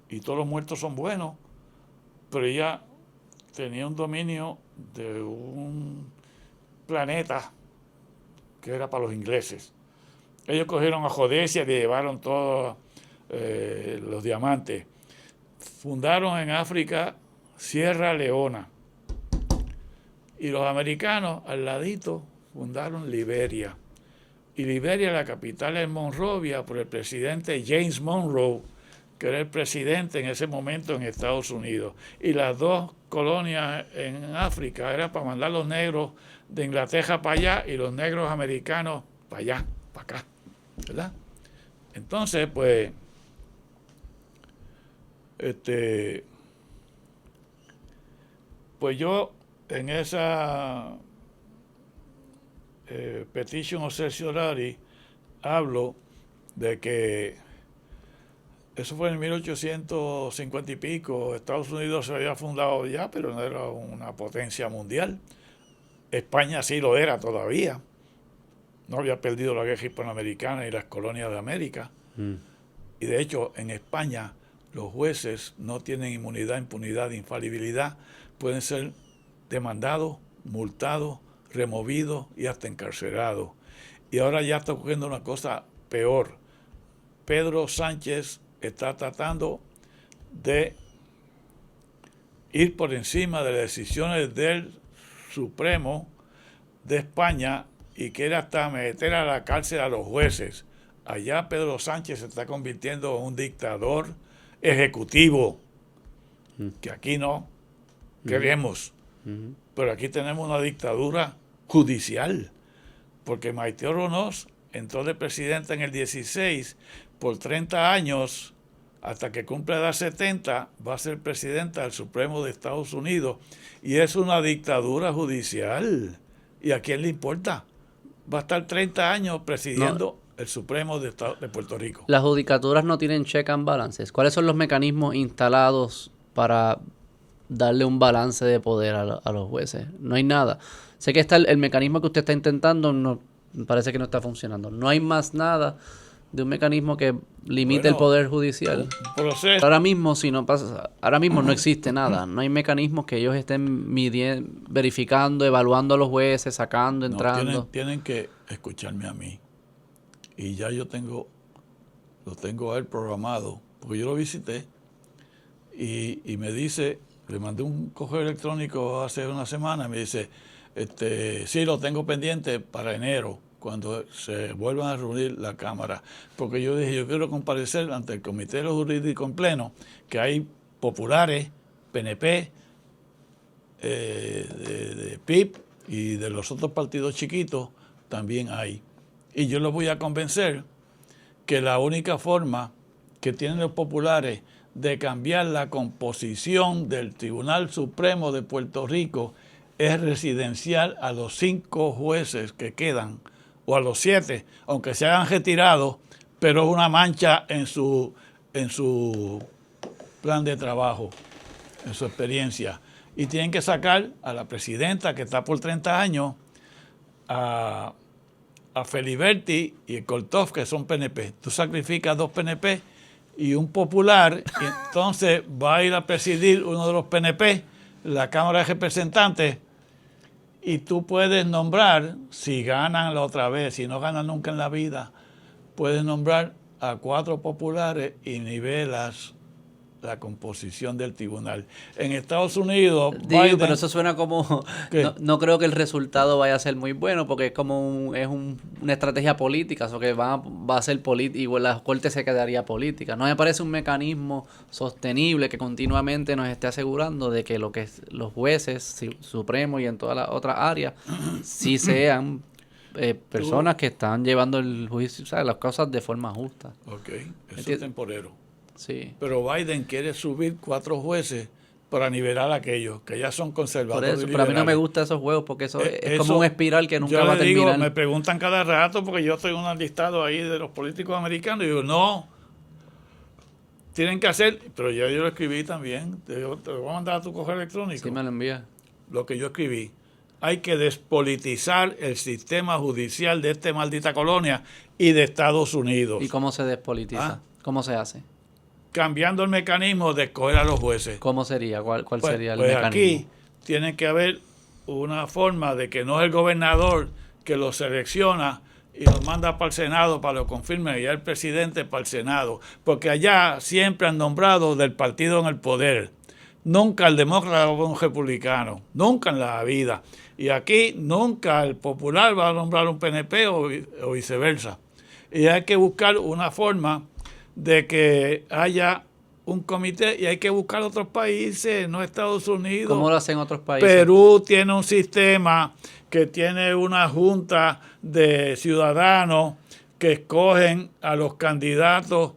y todos los muertos son buenos, pero ella tenía un dominio de un planeta que era para los ingleses. Ellos cogieron a Jodesia y le llevaron todos los diamantes. Fundaron en África Sierra Leona, y los americanos al ladito fundaron Liberia. Y Liberia, la capital es Monrovia, por el presidente James Monroe, que era el presidente en ese momento en Estados Unidos. Y las 2 colonias en África eran para mandar los negros de Inglaterra para allá y los negros americanos para allá, para acá, ¿verdad? Entonces, pues, pues yo en esa petition of certiorari hablo de que eso fue en 1850 y pico. Estados Unidos se había fundado ya, pero no era una potencia mundial. España sí lo era todavía. No había perdido la guerra hispanoamericana y las colonias de América. Y de hecho, en España los jueces no tienen inmunidad, impunidad, infalibilidad. Pueden ser demandados, multados, removidos y hasta encarcelados. Y ahora ya está ocurriendo una cosa peor. Pedro Sánchez está tratando de ir por encima de las decisiones del Supremo de España y quiere hasta meter a la cárcel a los jueces. Allá Pedro Sánchez se está convirtiendo en un dictador ejecutivo, que aquí no queremos. Pero aquí tenemos una dictadura judicial, porque Maite Oronoz entró de presidenta en el 16 por 30 años, hasta que cumple edad 70, va a ser presidenta del Supremo de Estados Unidos, y es una dictadura judicial. ¿Y a quién le importa? Va a estar 30 años presidiendo el Supremo de Puerto Rico. Las judicaturas no tienen check and balances. ¿Cuáles son los mecanismos instalados para darle un balance de poder a los jueces? No hay nada. Sé que está el mecanismo que usted está intentando, no, parece que no está funcionando. No hay más nada de un mecanismo que limite el poder judicial. Proceso. Ahora mismo, si no pasa, ahora mismo no existe nada. No hay mecanismos que ellos estén midiendo, verificando, evaluando a los jueces, sacando, entrando. No, tienen que escucharme a mí. Y ya lo tengo a él programado, porque yo lo visité y me dice, le mandé un correo electrónico hace una semana, me dice, sí, lo tengo pendiente para enero, cuando se vuelvan a reunir la Cámara. Porque yo dije, yo quiero comparecer ante el Comité de los Jurídicos en Pleno, que hay populares, PNP, de PIP y de los otros partidos chiquitos, también hay. Y yo los voy a convencer que la única forma que tienen los populares de cambiar la composición del Tribunal Supremo de Puerto Rico es residencial a los 5 jueces que quedan, o a los 7, aunque se hayan retirado, pero es una mancha en su plan de trabajo, en su experiencia. Y tienen que sacar a la presidenta, que está por 30 años, a Feliberti y el Koltov, que son PNP. Tú sacrificas 2 PNP y un popular, y entonces va a ir a presidir uno de los PNP, la Cámara de Representantes, y tú puedes nombrar, si ganan la otra vez, si no ganan nunca en la vida, puedes nombrar a 4 populares y nivelas la composición del tribunal. En Estados Unidos, Biden, pero eso suena como no creo que el resultado vaya a ser muy bueno, porque es como una estrategia política, o que va a ser política, y la corte se quedaría política. No me parece un mecanismo sostenible que continuamente nos esté asegurando de que los jueces supremos y en todas las otras áreas sí sean personas que están llevando el juicio, o sea, las cosas de forma justa. Ok, eso es temporero. Sí. Pero Biden quiere subir 4 jueces para nivelar a aquellos que ya son conservadores. Por eso, pero a mí no me gustan esos juegos, porque eso es como un espiral que nunca va a terminar. Digo, me preguntan cada rato, porque yo estoy en un listado ahí de los políticos americanos, y digo, no, tienen que hacer, pero ya yo lo escribí también, te voy a mandar a tu correo electrónico. Sí, me lo envía. Lo que yo escribí. Hay que despolitizar el sistema judicial de esta maldita colonia y de Estados Unidos. ¿Y cómo se despolitiza? ¿Cómo se hace? Cambiando el mecanismo de escoger a los jueces. ¿Cómo sería? ¿Cuál sería el mecanismo? Aquí tiene que haber una forma de que no es el gobernador que los selecciona y los manda para el Senado para que lo confirme, y el presidente para el Senado, porque allá siempre han nombrado del partido en el poder. Nunca el demócrata o un republicano, nunca en la vida. Y aquí nunca el popular va a nombrar un PNP o viceversa. Y hay que buscar una forma de que haya un comité, y hay que buscar otros países, no Estados Unidos. ¿Cómo lo hacen otros países? Perú tiene un sistema que tiene una junta de ciudadanos que escogen a los candidatos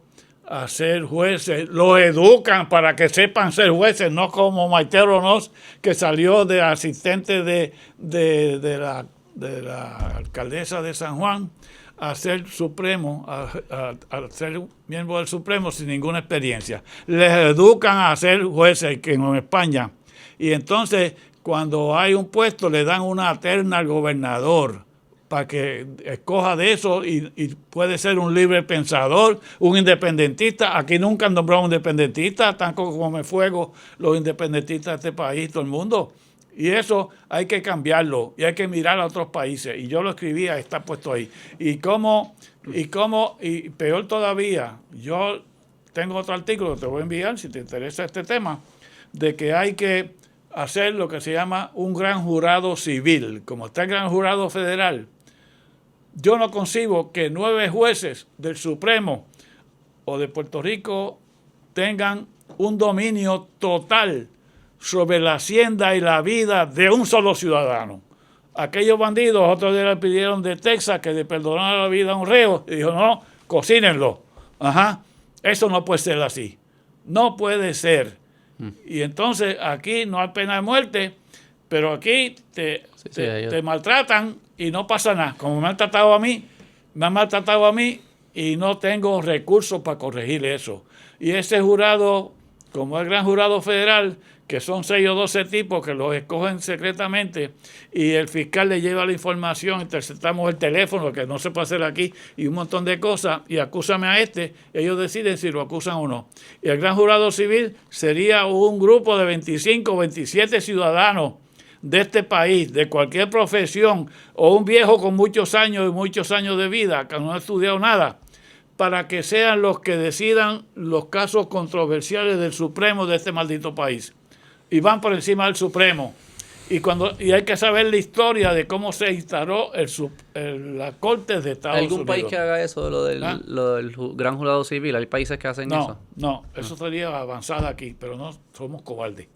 a ser jueces, los educan para que sepan ser jueces, no como Maite Oronoz, que salió de asistente de la alcaldesa de San Juan a ser Supremo, a ser miembro del Supremo sin ninguna experiencia. Les educan a ser jueces en España. Y entonces, cuando hay un puesto, le dan una terna al gobernador para que escoja de eso, y puede ser un libre pensador, un independentista. Aquí nunca han nombrado un independentista, tan como me fuego los independentistas de este país, todo el mundo. Y eso hay que cambiarlo, y hay que mirar a otros países. Y yo lo escribía, está puesto ahí. Y peor todavía, yo tengo otro artículo, te voy a enviar si te interesa este tema, de que hay que hacer lo que se llama un gran jurado civil. Como está el gran jurado federal, yo no concibo que 9 jueces del Supremo o de Puerto Rico tengan un dominio total sobre la hacienda y la vida de un solo ciudadano. Aquellos bandidos, otros días le pidieron de Texas que le perdonara la vida a un reo, y dijo, no, cocínenlo. Ajá, eso no puede ser así. No puede ser. Y entonces aquí no hay pena de muerte, pero aquí te maltratan y no pasa nada. Como me han tratado a mí, me han maltratado a mí y no tengo recursos para corregir eso. Y ese jurado, como el gran jurado federal, que son 6 o 12 tipos que los escogen secretamente y el fiscal le lleva la información, interceptamos el teléfono, que no se puede hacer aquí, y un montón de cosas, y acúsame a ellos deciden si lo acusan o no. Y el gran jurado civil sería un grupo de 25 o 27 ciudadanos de este país, de cualquier profesión, o un viejo con muchos años de vida, que no ha estudiado nada, para que sean los que decidan los casos controversiales del Supremo de este maldito país. Y van por encima del Supremo. Y hay que saber la historia de cómo se instaló la Corte de Estados Unidos. ¿Algún país que haga eso, lo del gran jurado civil? ¿Hay países que hacen eso? No, eso sería avanzada aquí, pero no somos cobardes.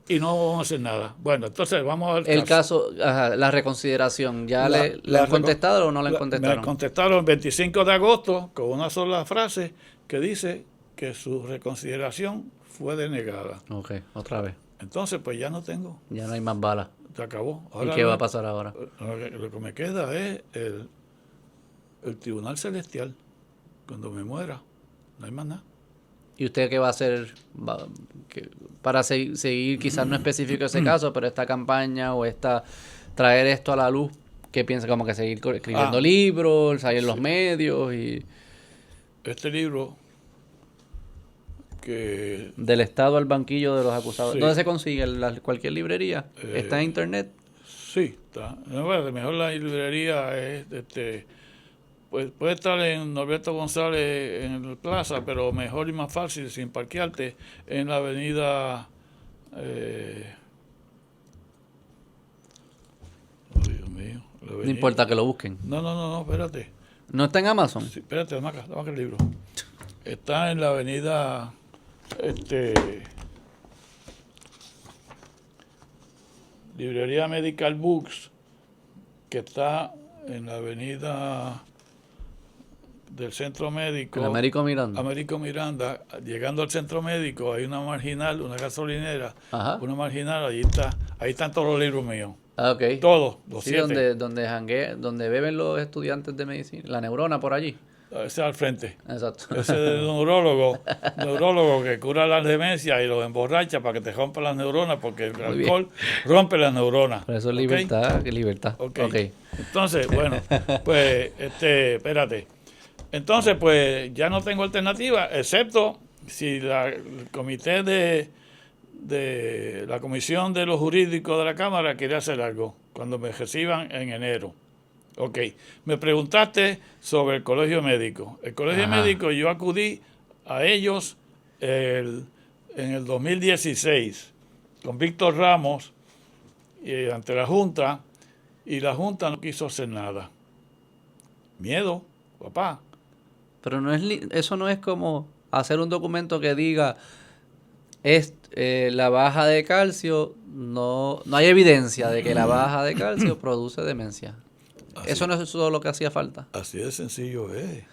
Y no vamos a hacer nada. Bueno, entonces vamos al el caso. La reconsideración, ¿ya le han contestado o no le han contestado? Me contestaron el 25 de agosto con una sola frase que dice que su reconsideración fue denegada. Ok, otra vez. Entonces, pues ya no tengo. Ya no hay más balas. Se acabó. Ahora ¿y qué va a pasar ahora? Lo que me queda es el Tribunal Celestial. Cuando me muera, no hay más nada. ¿Y usted qué va a hacer para seguir, quizás no específico ese caso, pero esta campaña o traer esto a la luz? ¿Qué piensa? Como que seguir escribiendo libros, salir en los medios y... Este libro que... Del Estado al banquillo de los acusados. Sí. ¿Dónde se consigue? ¿Cualquier librería? ¿Está en internet? Sí, está. Mejor la librería es... Pues puede estar en Norberto González en el Plaza, pero mejor y más fácil, sin parquearte, en la avenida... Dios mío. No importa que lo busquen. No, espérate. ¿No está en Amazon? Sí, espérate, dame acá el libro. Está en la avenida... Librería Medical Books, que está en la avenida del Centro Médico. ¿El Américo Miranda? Américo Miranda. Llegando al Centro Médico hay una marginal, una gasolinera. Ajá. Una marginal, ahí están todos los libros míos. Ah, ok. Todos, los sí, 7. donde beben los estudiantes de medicina. La Neurona por allí. Ese al frente. Exacto. Ese es el neurólogo que cura las demencias y los emborracha para que te rompan las neuronas, porque el alcohol rompe las neuronas. Por eso es libertad, ¿okay? Libertad. Okay. Entonces, bueno, pues, espérate. Entonces, pues, ya no tengo alternativa, excepto si el comité de la Comisión de los Jurídicos de la Cámara quiere hacer algo, cuando me reciban en enero. Ok, me preguntaste sobre el Colegio Médico. El Colegio Médico, yo acudí a ellos en el 2016 con Víctor Ramos ante la Junta, y la Junta no quiso hacer nada. Miedo, papá. Pero eso no es como hacer un documento que diga la baja de calcio, no hay evidencia de que la baja de calcio produce demencia. Eso no es todo lo que hacía falta. Así de sencillo es.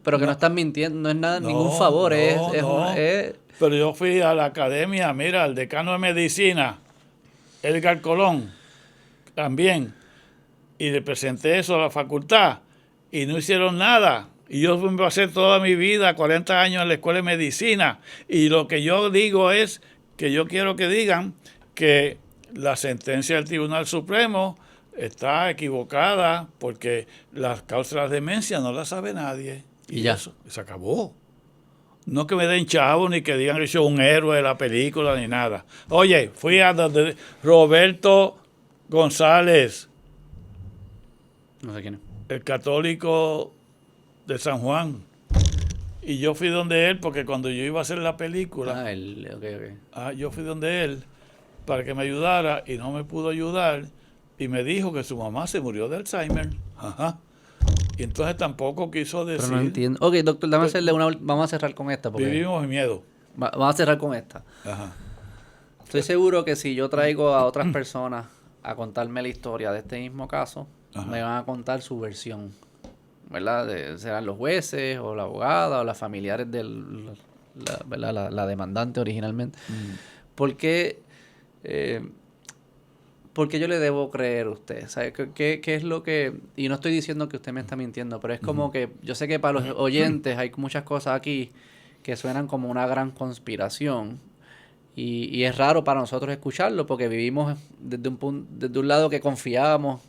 Pero que no están mintiendo, no es nada, ningún favor. Pero yo fui a la academia, mira, el decano de medicina, Edgar Colón, también, y le presenté eso a la facultad, y no hicieron nada. Y yo me pasé toda mi vida, 40 años en la escuela de medicina, y lo que yo digo es que yo quiero que digan que la sentencia del Tribunal Supremo está equivocada, porque las causas de la demencia no las sabe nadie. Y ya. Eso, se acabó. No que me den chavo, ni que digan que soy un héroe de la película, ni nada. Oye, fui a donde Roberto González. No sé quién es. El católico de San Juan. Y yo fui donde él, porque cuando yo iba a hacer la película... Okay. Yo fui donde él, para que me ayudara y no me pudo ayudar y me dijo que su mamá se murió de Alzheimer. Ajá. Y entonces tampoco quiso decir... Pero no entiendo. Ok, doctor, vamos a cerrar con esta. Porque vivimos en miedo. Vamos a cerrar con esta. Ajá. Estoy seguro que si yo traigo a otras personas a contarme la historia de este mismo caso, Ajá. me van a contar su versión, ¿verdad? Serán los jueces o la abogada o los familiares la demandante originalmente. ¿Por qué yo le debo creer a usted? ¿Sabe? ¿Qué es lo que...? Y no estoy diciendo que usted me está mintiendo, pero es como que yo sé que para los oyentes hay muchas cosas aquí que suenan como una gran conspiración. Y es raro para nosotros escucharlo porque vivimos desde un lado que confiábamos,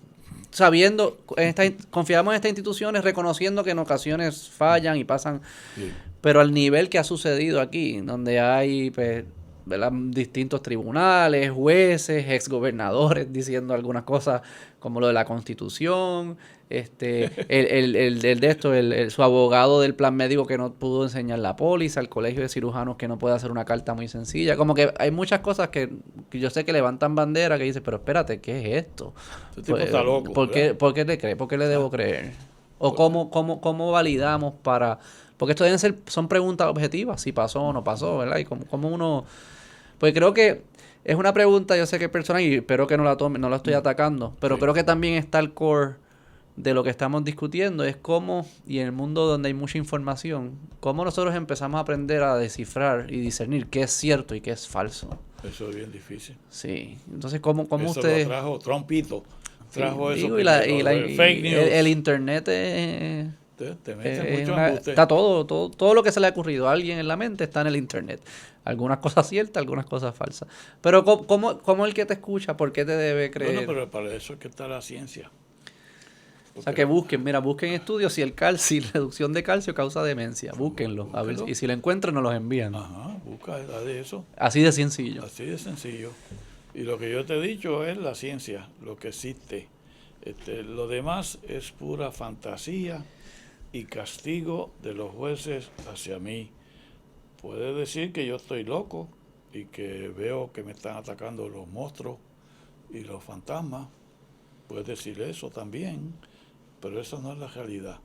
confiamos en estas instituciones, reconociendo que en ocasiones fallan y pasan, pero al nivel que ha sucedido aquí, donde hay pues, ¿verdad? Distintos tribunales, jueces, exgobernadores diciendo algunas cosas como lo de la Constitución, su abogado del plan médico que no pudo enseñar la póliza, el colegio de cirujanos que no puede hacer una carta muy sencilla, como que hay muchas cosas que yo sé que levantan bandera que dicen, pero espérate, ¿qué es esto? Este tipo está loco. ¿Por qué le cree? ¿Por qué le debo creer? ¿O cómo validamos para...? Porque esto son preguntas objetivas, si pasó o no pasó, ¿verdad? Y cómo uno... Pues creo que es una pregunta, yo sé que es personal y espero que no la tome, no la estoy atacando, pero creo que también está el core de lo que estamos discutiendo, es cómo, y en el mundo donde hay mucha información, cómo nosotros empezamos a aprender a descifrar y discernir qué es cierto y qué es falso. Eso es bien difícil. Sí, entonces cómo eso ustedes... lo trajo Trumpito, trajo sí, eso. Fake news. El internet te mete mucho embuste. está todo lo que se le ha ocurrido a alguien en la mente está en el internet. Algunas cosas ciertas, algunas cosas falsas. Pero ¿cómo el que te escucha, por qué te debe creer? Bueno, pero para eso es que está la ciencia. O sea, que busquen estudios si si reducción de calcio causa demencia. Búsquenlo. A ver, y si lo encuentran, nos los envían. Ajá, busca de eso. Así de sencillo. Así de sencillo. Y lo que yo te he dicho es la ciencia, lo que existe. Lo demás es pura fantasía y castigo de los jueces hacia mí. Puede decir que yo estoy loco y que veo que me están atacando los monstruos y los fantasmas. Puedes decir eso también, pero eso no es la realidad.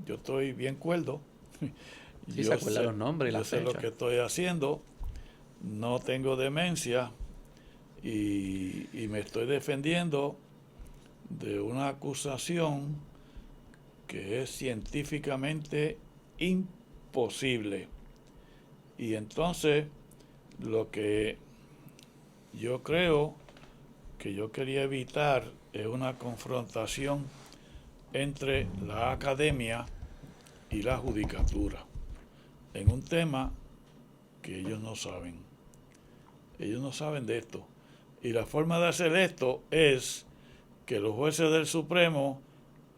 Yo estoy bien cuerdo. Sí, se acuerdan los nombres y las fechas. Yo sé lo que estoy haciendo. No tengo demencia y me estoy defendiendo de una acusación que es científicamente imposible. Y entonces, lo que yo creo que yo quería evitar es una confrontación entre la academia y la judicatura en un tema que ellos no saben. Ellos no saben de esto. Y la forma de hacer esto es que los jueces del Supremo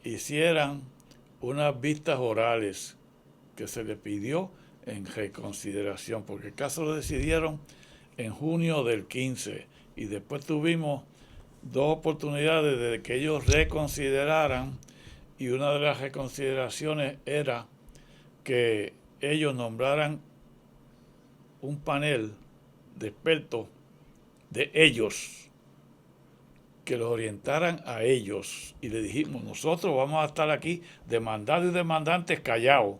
hicieran unas vistas orales que se le pidió en reconsideración, porque el caso lo decidieron en junio del 15 y después tuvimos 2 oportunidades de que ellos reconsideraran, y una de las reconsideraciones era que ellos nombraran un panel de expertos de ellos, que los orientaran a ellos, y le dijimos, nosotros vamos a estar aquí demandados y demandantes callados,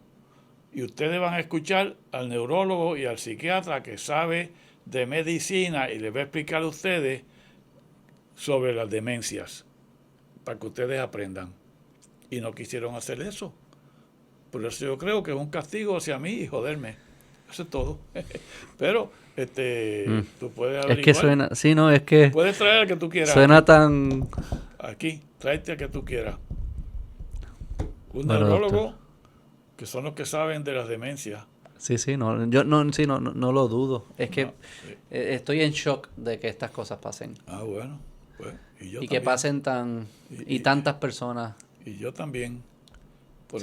y ustedes van a escuchar al neurólogo y al psiquiatra que sabe de medicina y les va a explicar a ustedes sobre las demencias, para que ustedes aprendan. Y no quisieron hacer eso. Por eso yo creo que es un castigo hacia mí y joderme. Eso es todo. Pero tú puedes averiguar. Es que suena, sí, no, es que puedes traer al que tú quieras. Suena tan... Aquí, tráete al que tú quieras. Un bueno, neurólogo, doctor, que son los que saben de las demencias. Sí, yo no lo dudo. Es que No, sí. Estoy en shock de que estas cosas pasen. Bueno, pues, y yo Y también. que pasen tantas personas. Y yo también.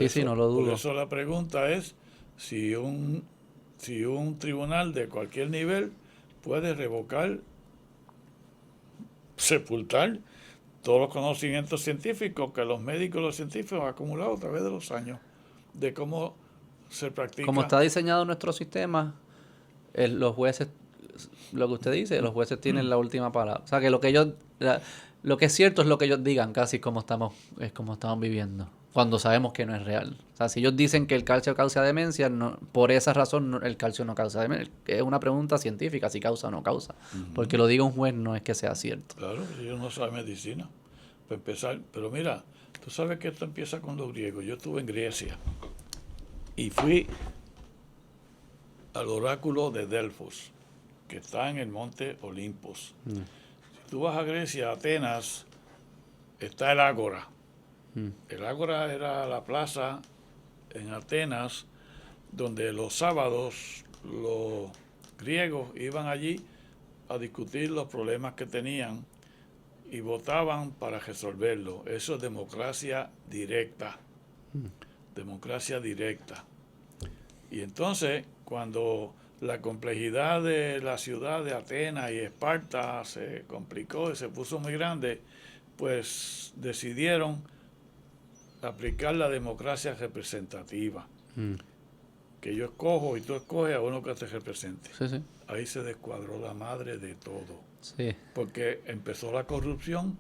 Sí, no lo dudo. Por eso la pregunta es si un tribunal de cualquier nivel puede revocar, sepultar todos los conocimientos científicos que los médicos y los científicos han acumulado a través de los años, de cómo se practica. Como está diseñado nuestro sistema, los jueces lo que usted dice, los jueces tienen la última palabra. O sea, que lo que ellos, lo que es cierto es lo que ellos digan, casi como estamos viviendo, cuando sabemos que no es real. O sea, si ellos dicen que el calcio causa demencia, no, por esa razón el calcio no causa demencia. Es una pregunta científica, si causa o no causa. Porque lo diga un juez no es que sea cierto. Claro, ellos no saben medicina, para empezar. Pero mira, tú sabes que esto empieza con los griegos. Yo estuve en Grecia y fui al oráculo de Delfos, que está en el monte Olimpos. Si tú vas a Grecia, Atenas, está el Ágora. El Ágora era la plaza en Atenas donde los sábados los griegos iban allí a discutir los problemas que tenían y votaban para resolverlo. Eso es democracia directa. Democracia directa. Y entonces, cuando la complejidad de la ciudad de Atenas y Esparta se complicó y se puso muy grande, pues decidieron aplicar la democracia representativa. Que yo escojo y tú escoges a uno que te represente. Sí, sí. Ahí se descuadró la madre de todo. Sí. Porque empezó la corrupción.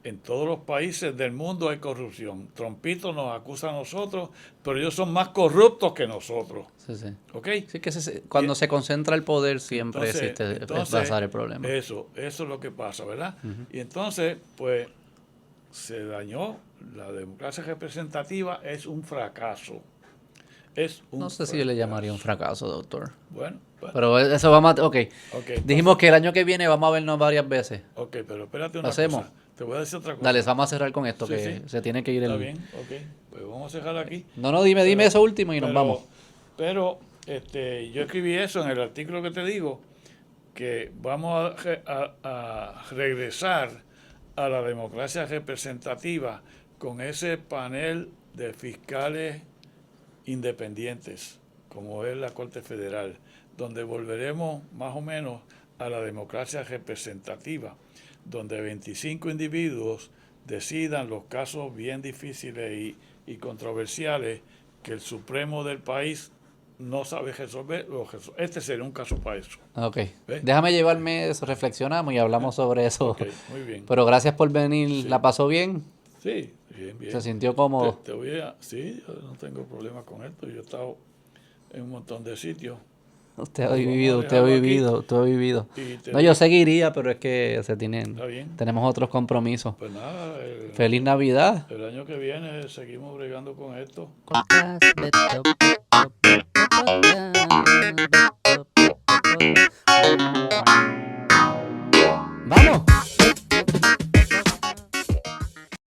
En todos los países del mundo hay corrupción. Trompito nos acusa a nosotros, pero ellos son más corruptos que nosotros. Sí, sí. ¿Ok? Sí, que cuando se concentra el poder siempre existe pasar el problema. Eso es lo que pasa, ¿verdad? Y entonces, pues, se dañó. La democracia representativa es un fracaso. No sé si yo le llamaría un fracaso, doctor. Bueno. Pero eso vamos a... Ok. Dijimos que el año que viene vamos a vernos varias veces. Ok, pero espérate una hacemos? cosa. Te voy a decir otra cosa. Dale, vamos a cerrar con esto, Sí, que sí. se tiene que ir el... Está bien, ok. Pues vamos a cerrar aquí. No, dime eso último y nos vamos. Pero yo escribí eso en el artículo que te digo, que vamos a regresar a la democracia representativa con ese panel de fiscales independientes, como es la Corte Federal, donde volveremos más o menos a la democracia representativa, donde 25 individuos decidan los casos bien difíciles y controversiales que el Supremo del país no sabe resolver. Este sería un caso para eso. Ok. ¿Ves? Déjame llevarme eso, reflexionamos y hablamos sobre eso. Ok, muy bien. Pero gracias por venir. Sí. ¿La pasó bien? Sí, bien. ¿Se sintió cómodo? Sí, yo no tengo problemas con esto. Yo he estado en un montón de sitios. Usted ha vivido. No, yo seguiría, pero es que Está bien. tenemos otros compromisos. Pues nada, Feliz Navidad. el año que viene seguimos bregando con esto.